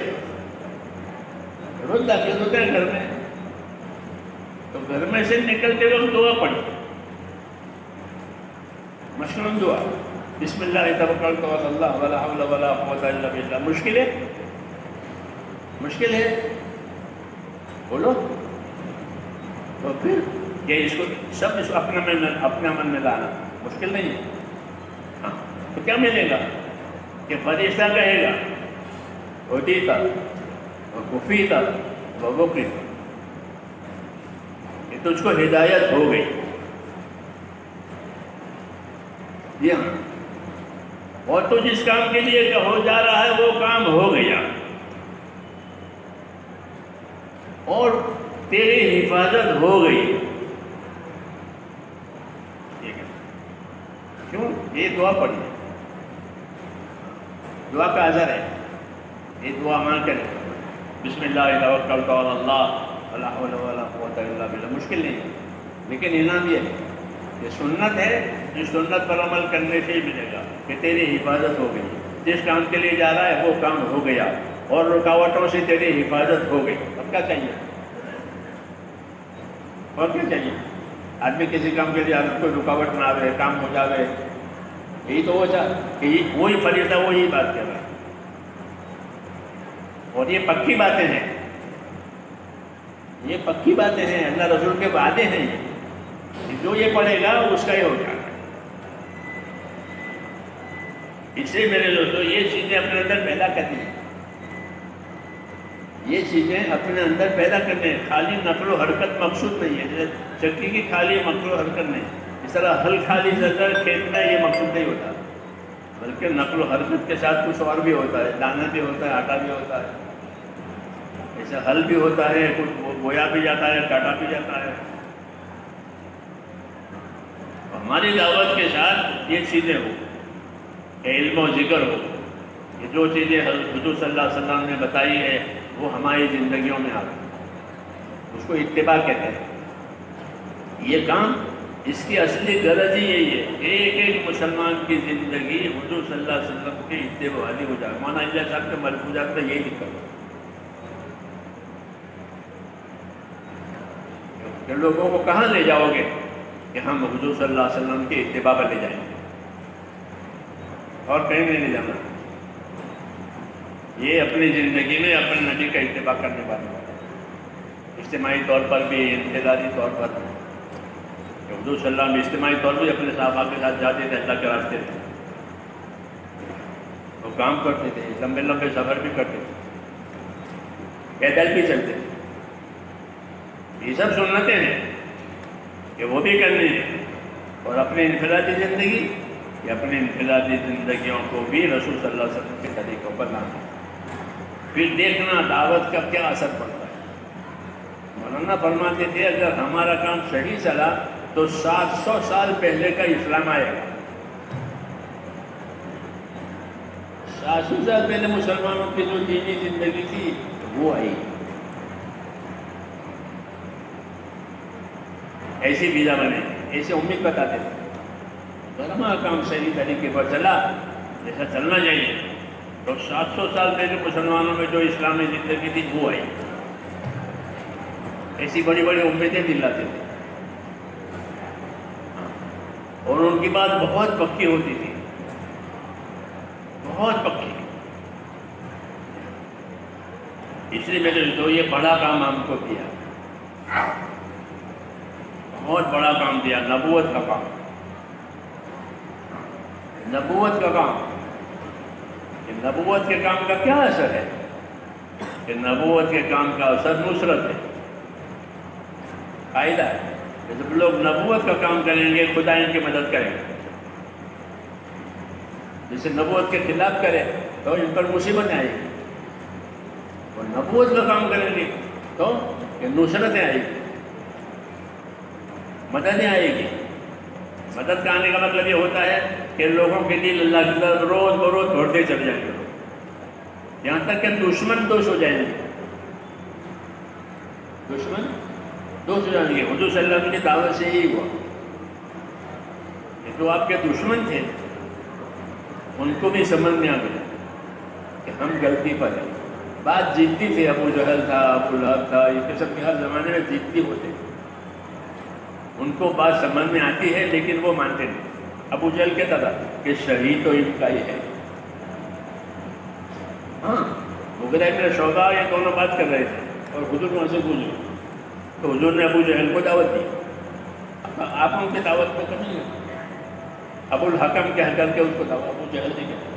روز داخل ہوتے ہیں گھر میں تو گھر میں سے نکلتے وقت دعا پڑھی. مثلاً دعا بسم اللہ توکلت علی اللہ ولا حول ولا قوت الا باللہ. مشکل ہے بولو. تو پھر یہ اس کو سب اس کو اپنے من میں لانا مشکل نہیں ہے. ہاں تو کیا ملے گا کہ فرشتہ کہے گا اودیتا اور کفیتا و وقیت کہ تجھ کو ہدایت ہو گئی. جی ہاں. اور تو جس کام کے لیے ہو جا رہا ہے وہ کام ہو گیا اور تیری حفاظت ہو گئی. کیوں؟ یہ دعا پڑھی. دعا کا اثر ہے. یہ دعا مان کر بسم اللہ توکلت علی اللہ ولا حول ولا قوت الا باللہ، مشکل نہیں ہے، لیکن انعام یہ ہے کہ سنت ہے، جس سنت پر عمل کرنے سے ہی ملے گا کہ تیری حفاظت ہو گئی، جس کام کے لیے جا رہا ہے وہ کام ہو گیا اور رکاوٹوں سے تیری حفاظت ہو گئی۔ اب کیا چاہیے؟ اور کیا چاہیے؟ آدمی کسی کام کے لیے کوئی رکاوٹ نہ آئے، کام ہو جاوے، یہی تو وہ کہ وہی فریضہ وہی بات کر رہا ہے، اور یہ پکی باتیں ہیں، یہ پکی باتیں ہیں، اللہ رسول کے وعدے ہیں، یہ جو یہ پڑھے گا اس کا ہی ہو جائے گا۔ اس لیے میرے دوستوں یہ چیزیں اپنے اندر پیدا کرنی ہیں، یہ چیزیں اپنے اندر پیدا کرنے ہیں۔ خالی نقل و حرکت مقصود نہیں ہے، جیسے چکی کی خالی نقل و حرکت نہیں، اس طرح ہل خالی زر کھیتنا یہ مقصود نہیں ہوتا، بلکہ نقل و حرکت کے ساتھ کچھ اور بھی ہوتا ہے، دانا بھی ہوتا ہے، آٹا بھی ہوتا ہے، ایسا ہل بھی ہوتا ہے، کچھ بویا بھی جاتا ہے، کاٹا بھی جاتا ہے۔ ہماری دعوت کے ساتھ یہ چیزیں ہو کہ علم و ذکر ہو، یہ جو چیزیں حضور صلی اللہ علیہ وسلم نے بتائی ہے وہ ہماری زندگیوں میں آ گئی، اس کو اتباع کہتے ہیں۔ یہ کام اس کی اصلی غرض ہی یہی ہے، ایک ایک مسلمان کی زندگی حضور صلی اللہ علیہ وسلم کے اتباع والی ہو جائے۔ مولانا اجازت صاحب کے ملفوظات میں یہی لکھا ہے کہ لوگوں کو کہاں لے جاؤ گے کہ ہم حضور صلی اللہ علیہ وسلم کے اتباع پر لے جائیں گے، اور کہیں نہیں لے جانا۔ یہ اپنی زندگی میں اپنے نبی کا اتباع کرنے والی بات ہے، اجتماعی طور پر بھی، انفرادی طور پر بھی۔ حضور صلی اللہ علیہ وسلم اجتماعی طور پر اپنے صحابہ کے ساتھ جاتے تھے، اللہ کے راستے تھے، وہ کام کرتے تھے، لمبے لمبے سفر بھی کرتے تھے، پیدل بھی چلتے تھے۔ یہ سب سنتیں ہیں کہ وہ بھی کرنی ہے، اور اپنی انفرادی زندگی یا اپنی انفرادی زندگیوں کو بھی رسول صلی اللہ علیہ وسلم کے طریقوں پر لانا، پھر دیکھنا دعوت کا کیا اثر پڑتا ہے۔ مولانا فرماتے تھے اگر ہمارا کام صحیح چلا تو 700 سال پہلے کا اسلام آئے گا، 700 سال پہلے مسلمانوں کی جو دینی زندگی تھی وہ آئی، ایسی ویزا بنے، ایسے امید بتاتے تھے۔ اگر ہمارا کام صحیح طریقے پر چلا جیسا چلنا چاہیے تو 700 سال پہلے مسلمانوں میں جو اسلامی زندگی تھی وہ آئی، ایسی بڑی بڑی امیدیں دلاتے تھے، اور ان کی بات بہت پکی ہوتی تھی، بہت پکی۔ اس لیے میرے جو یہ بڑا کام ہم کو دیا، بہت بڑا کام دیا، نبوت کا کام، نبوت کا کام۔ کہ نبوت کے کام کا کیا اثر ہے؟ کہ نبوت کے کام کا اثر نصرت ہے، قاعدہ ہے کہ جب لوگ نبوت کا کام کریں گے خدا ان کی مدد کرے گا، جسے نبوت کے خلاف کرے تو ان پر مصیبتیں آئے گی، اور نبوت کا کام کریں گے تو کہ نصرتیں آئے گی، مددیں آئے گی۔ مدد کا آنے کا مطلب یہ ہوتا ہے کہ لوگوں کے لیے اللہ کی طرف روز بروز دوڑتے چل جائیں گے، یہاں تک کہ دشمن دوست ہو جائیں گے، دشمن دوست ہو جائیں گے۔ حضور صلی اللہ علیہ وسلم کی دعوت سے ہی ہوا کہ جو آپ کے دشمن تھے ان کو بھی سمجھ میں آ گیا کہ ہم غلطی پر ہیں۔ بات جیتتی تھی، ابو جہل تھا، ابو لہب تھا، یہ سب کے ہر زمانے میں جیتتی ہوتے، ان کو بات سمجھ میں آتی ہے لیکن وہ مانتے نہیں۔ ابو جہل کہتا تھا کہ شہید تو ان کا ہی ہے۔ ہاں، مغیرہ بن شعبہ یہ دونوں بات کر رہے تھے اور حضور وہاں سے گزرے، تو حضور نے ابو جہل کو دعوت دی۔ آپ ان کی دعوت کو کبھی نہیں، ابو الحکم کہہ کر کے اس کو دعوت ابو جہل نے کہا،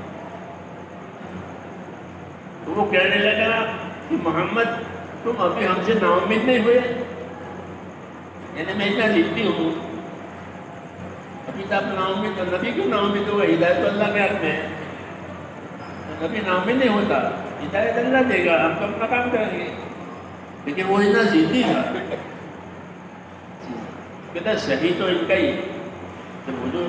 تو وہ کہنے لگا کہ محمد تم ابھی ہم سے نا امید نہیں ہوئے؟ یعنی میں اتنا جیتتی ہوں، ابھی تو آپ نا امید، تو نبی کیوں نا امید ہوگا؟ ہدایت تو اللہ کے ہاتھ میں ہے، نبی نا امید نہیں ہوتا، ہدایت اللہ دے گا، ہم تو اپنا کام کریں گے۔ لیکن وہ اتنا ضدی تھا، کہتا صحیح تو ان کا ہی ہے۔ جب حضور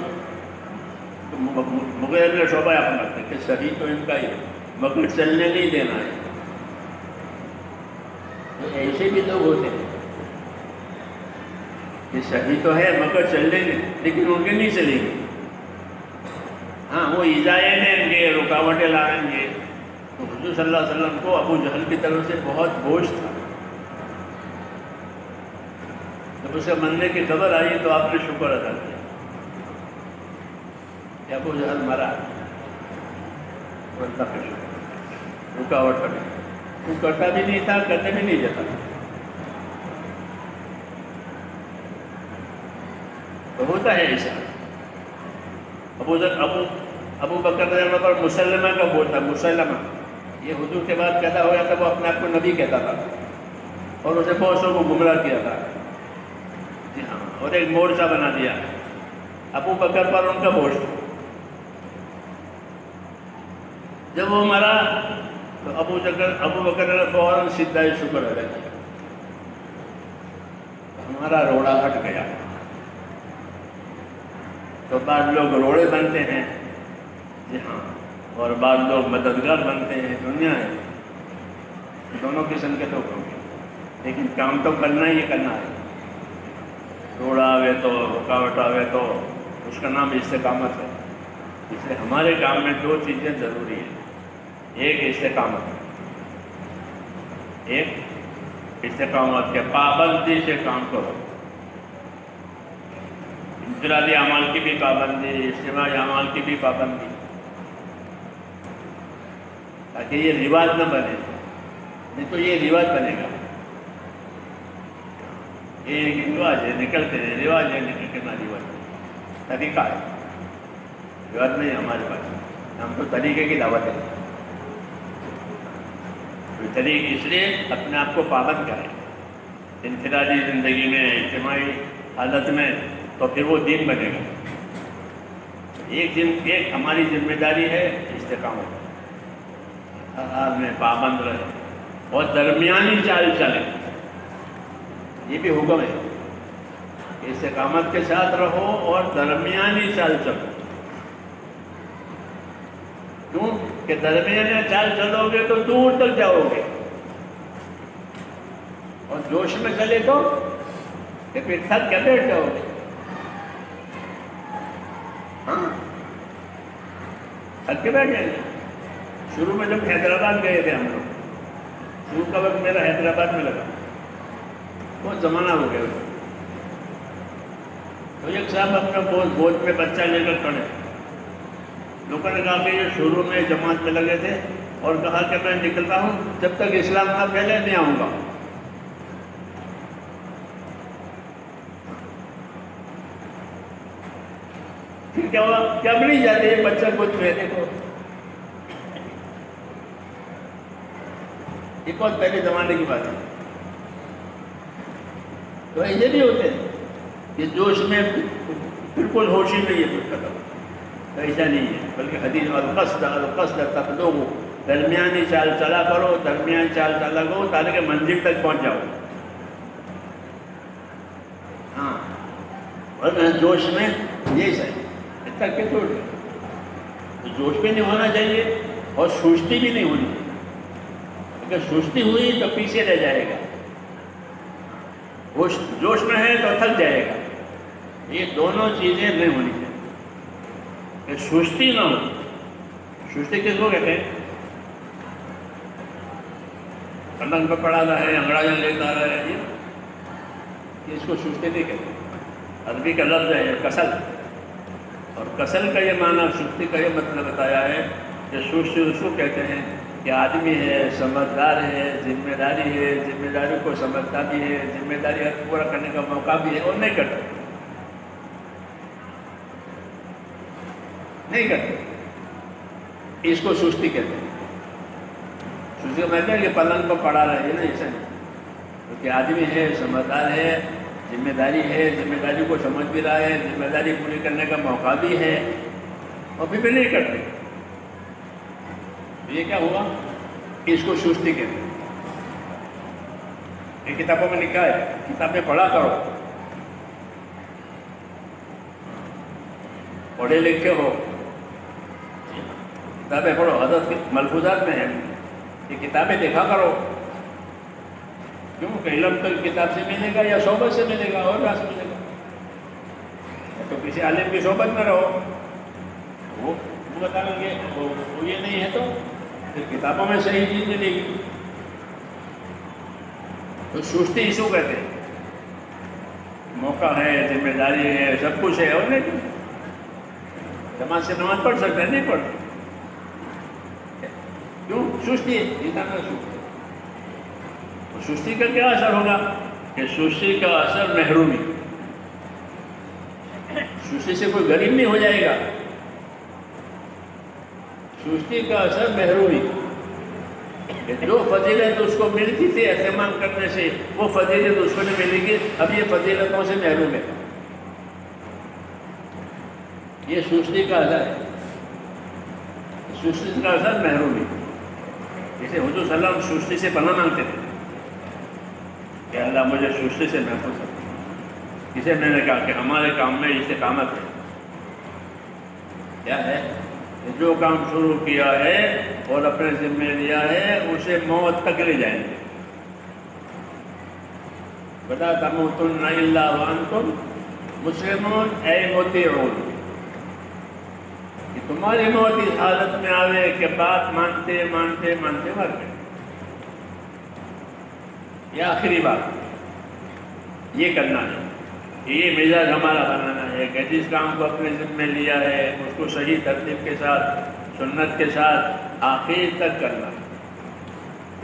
مغیرہ بن شعبہ آپ کرتے کہ صحیح تو ان کا ہی ہے مگر چلنے نہیں دینا ہے، ایسے بھی لوگ ہوتے ہیں کہ صحیح تو ہے مگر چل لیں گے لیکن ان کے نہیں چلیں گے. ہاں وہ ایزائیں دیں گے, رکاوٹیں لائیں گے. تو حضور صلی اللہ علیہ وسلم کو ابو جہل کی طرف سے بہت بوجھ تھا. جب اسے مرنے کی خبر آئی تو آپ نے شکر ادا کیا کہ ابو جہل مرا, اللہ کا شکر. رکاوٹ کرے وہ کرتا بھی نہیں تھا, کرنے بھی نہیں دیتا. تو ہوتا ہے ایسا. ابو بکر رضی اللہ پر مسلمہ کا بولتا, مسلمہ یہ حضور کے بعد پیدا ہوا تھا. وہ اپنے آپ کو نبی کہتا تھا اور اسے بہت سو کو گمراہ کیا تھا. جی ہاں, اور ایک مورچہ بنا دیا ابو بکر پر ان کا بوجھ. جب وہ مرا تو ابو بکر نے فوراً سیدھا شکر ادا کیا, ہمارا روڑا ہٹ گیا. تو بعض لوگ روڑے بنتے ہیں, جی ہاں, اور بعض لوگ مددگار بنتے ہیں. دنیا ہے, دونوں قسم کے لوگ ہوں گے, لیکن کام تو کرنا ہی کرنا ہے. روڑا آوے تو, رکاوٹ آوے تو, اس کا نام استقامت ہے. اس لیے ہمارے کام میں دو چیزیں ضروری ہیں. ایک استقامت, ایک استقامت کے پابندی سے کام کرو. انفرادی اعمال کی بھی پابندی, اجتماعی اعمال کی بھی پابندی, تاکہ یہ رواج نہ بنے. نہیں تو یہ رواج بنے گا. یہ رواج ہے, نکلتے ہیں رواج ہے, نکلتے نہ رواج. طریقہ ہے, رواج نہیں ہمارے پاس. ہم تو طریقے کی دعوت ہے. طریقے اس لیے اپنے آپ کو پابند کریں انفرادی زندگی میں, اجتماعی حالت میں, تو پھر وہ دین بنے گا. ایک ہماری ذمہ داری ہے استقامت, ہر حال میں پابند رہے اور درمیانی چال چلے. یہ بھی حکم ہے, استقامت کے ساتھ رہو اور درمیانی چال چلو. کیوں کہ درمیانی چال چلو گے تو دور تک جاؤ گے, اور جوش میں چلے تو کہ پھر تھک کے بیٹھ جاؤ گے. ہاں, تھک کے بیٹھ جائیں گے. شروع میں جب حیدرآباد گئے تھے ہم لوگ, شروع کا وقت میرا حیدرآباد میں لگا, بہت زمانہ ہو گیا. تو ایک صاحب اپنا گود میں بچہ لے کر کھڑے. لوگوں نے کہا کہ یہ شروع میں جماعت میں لگے تھے اور کہا کہ میں نکلتا ہوں, جب تک اسلام نہ پھیلے نہیں آؤں گا. پھر کیا ہوا, کیا نہیں جاتے یہ بچہ گود میں. دیکھو یہ بہت پہلے زمانے کی بات ہے. تو ایسے بھی ہوتے ہیں کہ جوش میں بالکل ہوش ہی نہیں ہے کچھ قدم. ایسا نہیں ہے, بلکہ حدیث القصد تبلغ, درمیانی چال چلا کرو, درمیانی چال چلا کرو تاکہ منزل تک پہنچ جاؤ. ہاں, اور جوش میں یہ صحیح تک کے چھوڑ دیں. جوش بھی نہیں ہونا چاہیے اور سستی بھی نہیں ہونی چاہیے. اگر سستی ہوئی تو پیچھے رہ جائے گا, جوش میں ہے تو تھک جائے گا. یہ دونوں چیزیں نہیں ہونی چاہیے کہ سستی نہ ہو. سستی کس کو کہتے ہیں؟ پلنگ پہ پڑا رہا ہے, انگڑائیاں لیتا رہا ہے, اس کو سستی نہیں کہتے. عربی کا لفظ ہے کسل, اور کسل کا یہ معنی, سستی کا یہ مطلب بتایا ہے کہ سستی اس کو کہتے ہیں کہ آدمی ہے, سمجھدار ہے, ذمہ داری ہے, ذمہ داری کو سمجھتا بھی ہے, ذمہ داری پورا کرنے کا موقع بھی ہے, اور نہیں کرتا. نہیں کرتے, اس کو سستی کہتے ہیں. سستی کو کہتے ہیں کہ پلنگ پر پڑا رہے نا, ایسا نہیں. کیونکہ آدمی ہے, سمجھدار ہے, ذمہ داری ہے, ذمہ داری کو سمجھ بھی رہا ہے, ذمہ داری پوری کرنے کا موقع بھی ہے, اور پھر بھی نہیں کرتے. یہ کیا ہوا, اس کو سستی کہتے ہیں. یہ کتابوں میں لکھا ہے, کتابیں پڑھا کرو, پڑھے لکھے ہو, کتابیں پڑھو. حضرت ملفوظات میں ہے, یہ کتابیں دیکھا کرو. کیوں کہ علم تو کتاب سے ملے گا یا صحبت سے ملے گا اور راست ملے گا. تو کسی عالم کی صحبت میں رہو, وہ بتائیں گے وہ یہ نہیں ہے تو پھر کتابوں میں صحیح چیز ملے گی. تو سستی ایشو کہتے ہیں. موقع ہے, ذمہ داری ہے, سب کچھ ہے, اور نہیں جماعت سے نماز پڑھ سکتے ہیں, نہیں پڑھ. کیوں سستی ہے, انسان میں سستی. سستی کا کیا اثر ہوگا کہ سستی کا اثر محرومی. سستی سے کوئی غریب نہیں ہو جائے گا. سستی کا اثر محرومی. جو فضیلت اس کو ملتی تھی اہتمام کرنے سے, وہ فضیلت اس کو نہیں ملے گی. اب یہ فضیلتوں سے محروم ہے. یہ سستی کا اثر ہے. سستی کا اثر محرومی. جیسے حضور صلی اللہ علیہ وسلم سستی سے پناہ مانگتے تھے کہ اللہ مجھے سستی سے محفوظ رکھ. اسے میں نے کہا کہ ہمارے کام میں استقامت ہے. کیا ہے؟ جو کام شروع کیا ہے اور اپنے ذمہ لیا ہے اسے موت تک لے جائیں گے. وَلَا تَمُوتُنَّ إِلَّا وَأَنْتُمْ مُسْلِمُونَ اے مطیعون. کہ تمہاری موت اس حالت میں آوے کہ بات مانتے مانتے مانتے مر گئے. یہ آخری بات یہ کرنا ہے. یہ مزاج ہمارا بنانا ہے کہ جس کام کو اپنے ذمہ لیا ہے اس کو صحیح ترتیب کے ساتھ, سنت کے ساتھ آخر تک کرنا ہے.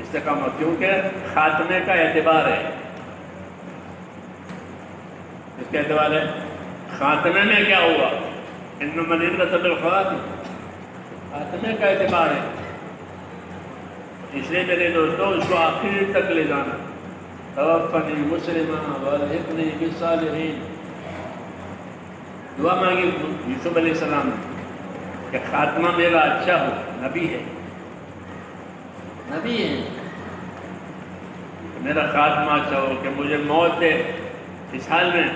استقامت, کیونکہ خاتمے کا اعتبار ہے. اس کا اعتبار ہے خاتمے میں کیا ہوا. انما العبرۃ بالخواتم, خاتمے کا اعتبار ہے. اس لیے میرے دوستوں اس کو آخر تک لے جانا. توفنی مسلما والحقنی بالصالحین. دعا مانگی یوسف علیہ السلام نے کہ خاتمہ میرا اچھا ہو. نبی ہے, نبی ہے, میرا خاتمہ اچھا ہو کہ مجھے موت دے اس حال میں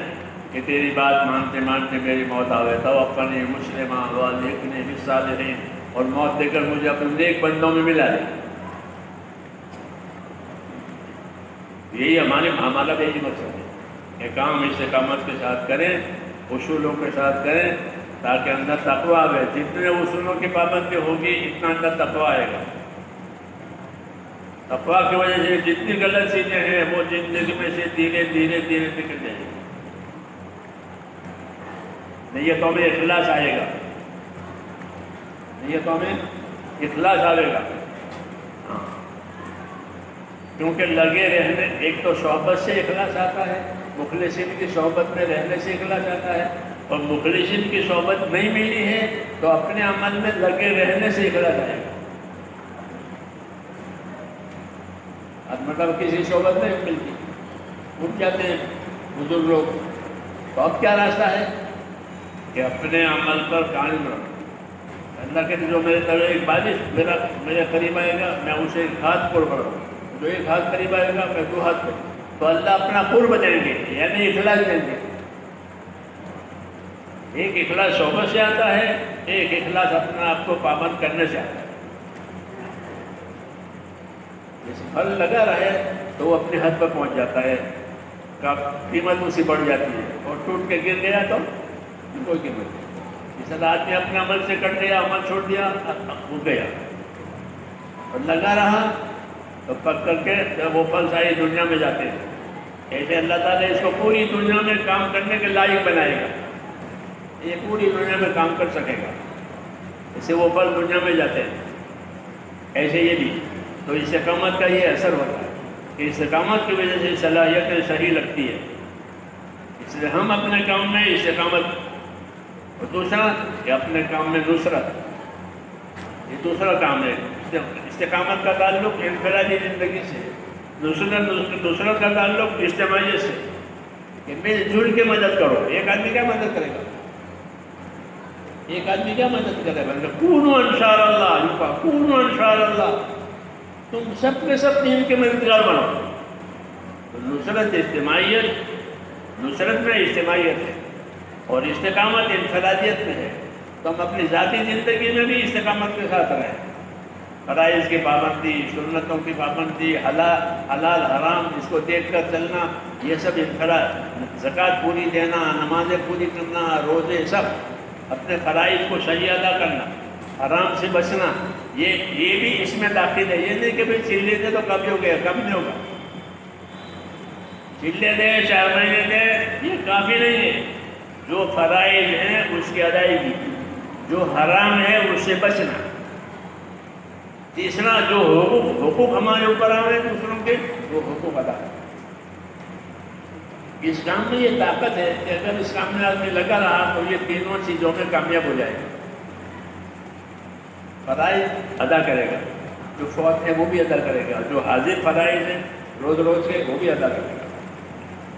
کہ تیری بات مانتے مانتے میری موت آوے. توفنی مسلما والحقنی بالصالحین, اور موت دے کر مجھے اپنے نیک بندوں میں ملا دے. یہی ہمارا بھی یہی مقصد ہے کہ کام استقامت کے ساتھ کریں, اصولوں کے ساتھ کریں, تاکہ اندر تقویٰ آئے. جتنے اصولوں کی پابندی ہوگی اتنا اندر تقویٰ آئے گا. تقویٰ کی وجہ سے جتنی غلط چیزیں ہیں وہ زندگی میں سے دھیرے دھیرے دھیرے نکل جائیں گی. نیتوں میں اخلاص آئے گا, نیتوں میں اخلاص آئے گا. کیونکہ لگے رہنے, ایک تو صحبت سے اخلاص آتا ہے, مخلصین کی صحبت میں رہنے سے اخلاص آتا ہے, اور مخلصین کی صحبت نہیں ملی ہے تو اپنے عمل میں لگے رہنے سے اخلاص آئے گا. اب مطلب کسی صحبت نہیں ملتی, اٹھ جاتے ہیں بزرگ لوگ, تو اب کیا راستہ ہے کہ اپنے عمل پر قائم رہو. اللہ کے جو میرے طرح ایک بارش میرے قریب آئے گا میں اسے ایک ہاتھ پر بڑھوں, جو ایک ہاتھ قریب آئے گا میں 2 ہاتھ پر, تو اللہ اپنا قرب دیں گے, یعنی اخلاص دیں گے. ایک اخلاص صحبت سے آتا ہے, ایک اخلاص اپنے آپ کو پابند کرنے سے آتا ہے. جیسے پھل لگا رہے تو وہ اپنے حد پر پہنچ جاتا ہے, قیمت اس سے بڑھ جاتی ہے, اور ٹوٹ کے گر گیا تو کوئی قیمت نہیں. اس طرح آدمی اپنے عمل سے کٹ گیا, عمل چھوڑ دیا, ہو گیا, اور لگا رہا تو پک کر کے جب وہ پھل ساری دنیا میں جاتے ہیں. ایسے اللہ تعالیٰ اس کو پوری دنیا میں کام کرنے کے لائق بنائے گا. یہ پوری دنیا میں کام کر سکے گا. اسے وہ پھل دنیا میں جاتے ہیں. ایسے یہ بھی تو استقامت کا یہ اثر ہوتا ہے کہ استقامت کی وجہ سے صلاحیتیں صحیح لگتی ہے. اس لیے ہم اپنے کام میں استقامت, اور دوسرا کہ اپنے کام میں نصرت, یہ دوسرا کام ہے. استقامت کا تعلق انفرادی زندگی سے, نصرت کا تعلق اجتماعیت سے, کہ مل جل کے مدد کرو. ایک آدمی کیا مدد کرے گا, ایک آدمی کیا مدد کرے گا. کونوا انصار اللہ, کونوا انصار اللہ, تم سب کے سب دین کے مددگار بنو. تو نصرت اجتماعیت, نصرت میں اجتماعیت ہے, اور استقامت انفرادیت میں ہے. تو ہم اپنی ذاتی زندگی میں بھی استقامت کے ساتھ رہیں, فرائض کی پابندی، سنتوں کی پابندی، حلال حرام اس کو دیکھ کر چلنا، یہ سب انفراد، زکوٰۃ پوری دینا، نمازیں پوری کرنا، روزے، سب اپنے فرائض کو صحیح ادا کرنا، حرام سے بچنا، یہ بھی اس میں داخل ہے۔ یہ نہیں کہ بھائی چلے دے تو کب ہو گیا، کب نہیں ہوگا، چلے دے 4 مہینے دے یہ کافی نہیں ہے۔ جو فرائض ہیں اس کی ادائیگی، جو حرام ہے اس سے بچنا۔ تیسرا، جو حقوق ہمارے اوپر آ رہے ہیں دوسروں کے، وہ حقوق ادا کرنا۔ اس کام میں یہ طاقت ہے کہ اگر اس کام میں آدمی لگا رہا تو یہ تینوں چیزوں میں کامیاب ہو جائے گا۔ فرائض ادا کرے گا، جو فوت ہے وہ بھی ادا کرے گا، جو حاضر فرائض ہیں روز روز کے وہ بھی ادا کرے گا۔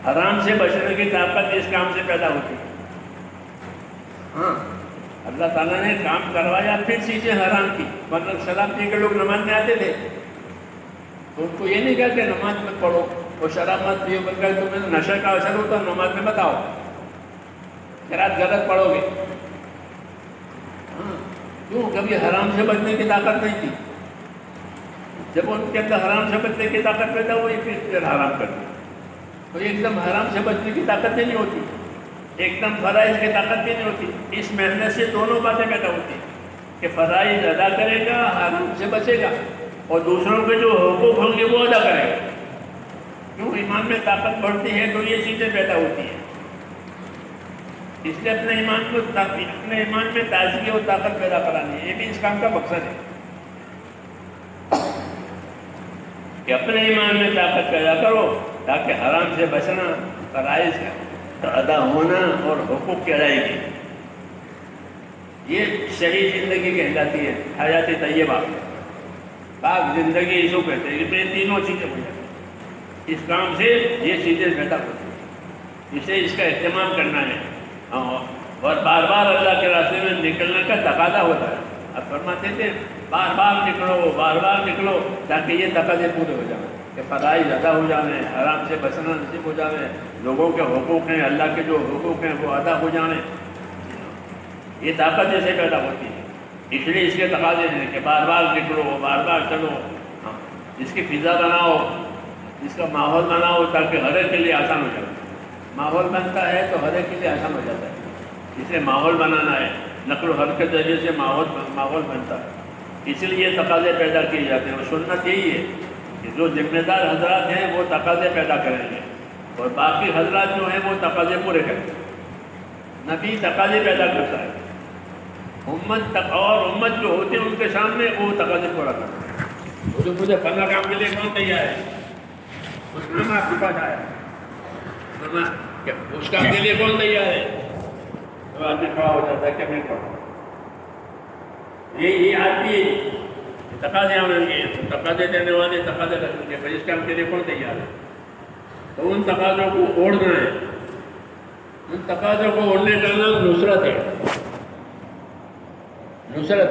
حرام سے بچنے کی طاقت اس کام سے پیدا ہوتی ہے۔ ہاں، اللہ تعالیٰ نے کام کروایا پھر چیزیں حرام کی، ورنہ سلامتی کے لوگ نماز میں آتے تھے تو ان کو یہ نہیں کہا کہ نماز میں پڑھو اور شراب مت پیو، بلکہ تمہیں نشے کا اثر ہوتا ہے نماز میں بتاؤ، رات غلط پڑھو گے۔ ہاں، کیوں؟ کبھی حرام سے بچنے کی طاقت نہیں تھی، جب ان کے اندر حرام سے بچنے کی طاقت پیدا ہوئی پھر حرام کرتے، تو ایک دم حرام سے بچنے کی طاقت نہیں ہوتی، ایک دم فرائض کی طاقت بھی نہیں ہوتی۔ اس محنت سے دونوں باتیں پیدا ہوتی ہیں کہ فرائض ادا کرے گا، حرام سے بچے گا، اور دوسروں کے جو حقوق ہوں گے وہ ادا کرے گا۔ کیوں؟ ایمان میں طاقت بڑھتی ہے تو یہ چیزیں پیدا ہوتی ہیں۔ اس لیے اپنے ایمان میں تازگی اور طاقت پیدا کرانی ہے، یہ بھی اس کام کا مقصد ہے کہ اپنے ایمان میں طاقت پیدا کرو تاکہ حرام سے بچنا، فرائض کا ادا ہونا اور حقوق کی ادائیگی، یہ صحیح زندگی کہلاتی ہے، حیات طیبہ، پاک زندگی اس کو کہتے ہیں۔ یہ تینوں چیزیں ہو جاتی ہیں، اس کام سے یہ چیزیں پیدا ہوتی ہیں، اسے اس کا اہتمام کرنا ہے، اور بار بار اللہ کے راستے میں نکلنے کا تقاضا ہوتا ہے۔ اب فرماتے تھے بار بار نکلو، بار بار نکلو، تاکہ یہ تقاضے پورے ہو جائیں کہ فرائض ادا ہو جانے، حرام سے بچنا نصیب ہو جانے، لوگوں کے حقوق ہیں، اللہ کے جو حقوق ہیں وہ ادا ہو جانے، یہ طاقت ایسے پیدا ہوتی ہے۔ اس لیے اس کے تقاضے ہیں کہ بار بار نکلو، بار بار چلو، اس کی فضا بناؤ، اس کا ماحول بناؤ تاکہ ہر ایک کے لیے آسان ہو جائے۔ ماحول بنتا ہے تو ہر ایک کے لیے آسان ہو جاتا ہے، اسے ماحول بنانا ہے، نقل و حرکت کے ذریعے سے ماحول بنتا ہے، اس لیے تقاضے پیدا کیے جاتے ہیں۔ اور سنت یہی ہے کہ جو ذمہ دار حضرات ہیں وہ تقاضے پیدا کریں گے اور باقی حضرات جو ہیں وہ تقاضے پورے کریں گے۔ نبی تقاضے پیدا کرتا ہے، امت جو ہوتی ہے ان کے سامنے وہ تقاضے پورا کرتا ہے۔ وہ جو مجھے فلاں کام کے لیے کون تیار ہے، اس میں آپ کے پاس آیا کہ اس کام کے لیے کون تیار ہے، تو آدمی کھڑا ہو جاتا ہے کہ میں کھڑا ہوں۔ یہ آدمی تقاضے آنے گے، تقاضے دینے والے تقاضے رکھیں گے، بھائی اس کام کے لیے کون تیار ہے، تو ان تقاضوں کو اوڑھنا ہے۔ ان تقاضوں کو اوڑھنے کا نام نصرت ہے، نصرت۔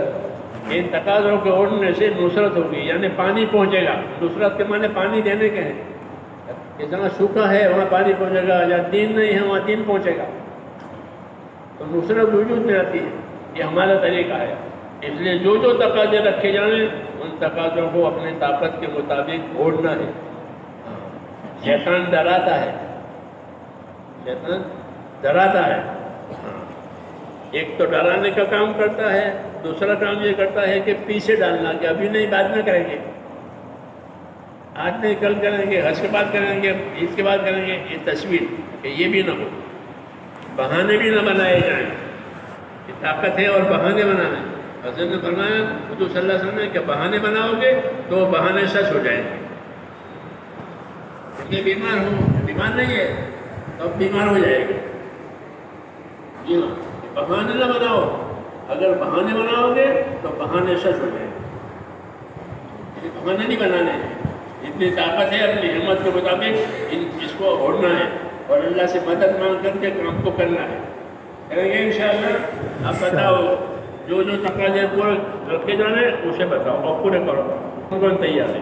ان تقاضوں کے اوڑھنے سے نصرت ہوگی، یعنی پانی پہنچے گا۔ نصرت کے معنی پانی دینے کے ہیں کہ جہاں سوکھا ہے وہاں پانی پہنچے گا، یا دین نہیں ہے وہاں دین پہنچے گا، تو نصرت وجود میں آتی ہے۔ یہ ہمارا طریقہ ہے۔ اس لیے جو تقاضے رکھے جائیں ان تقاضوں کو اپنے طاقت کے مطابق اوڑھنا ہے۔ شیطان ڈراتا ہے، شیطان ڈراتا ہے، ایک تو ڈرانے کا کام کرتا ہے، دوسرا کام یہ کرتا ہے کہ پیچھے ڈالنا کہ ابھی نہیں، بعد میں کریں گے، آج نہیں کل کریں گے، حج کے بعد کریں گے، عید کے بعد کریں گے۔ یہ تصویر کہ یہ بھی نہ ہو، بہانے بھی نہ بنائے جائیں۔ یہ طاقت ہے اور بہانے بنانے، حضرت نے فرمایا حضور صلی اللہ علیہ وسلم نے کہ بہانے بناؤ گے تو بہانے سچ ہو جائیں گے۔ میں بیمار ہوں، بیمار نہیں ہے تو اب بیمار ہو جائے گا، جی ہاں، بہانے نہ بناؤ، اگر بہانے بناؤ گے تو بہانے سچ ہو جائیں گے۔ بہانے نہیں بنانے، اتنی طاقت ہے، اپنی ہمت کے مطابق اس کو اوڑھنا ہے اور اللہ سے مدد مانگ کر کے کام کو کرنا ہے۔ کریں گے انشاءاللہ۔ آپ بتاؤ جو تقاضے پورے رکھے جانے اسے بتاؤ اور پورے کرو، کون تیار ہے؟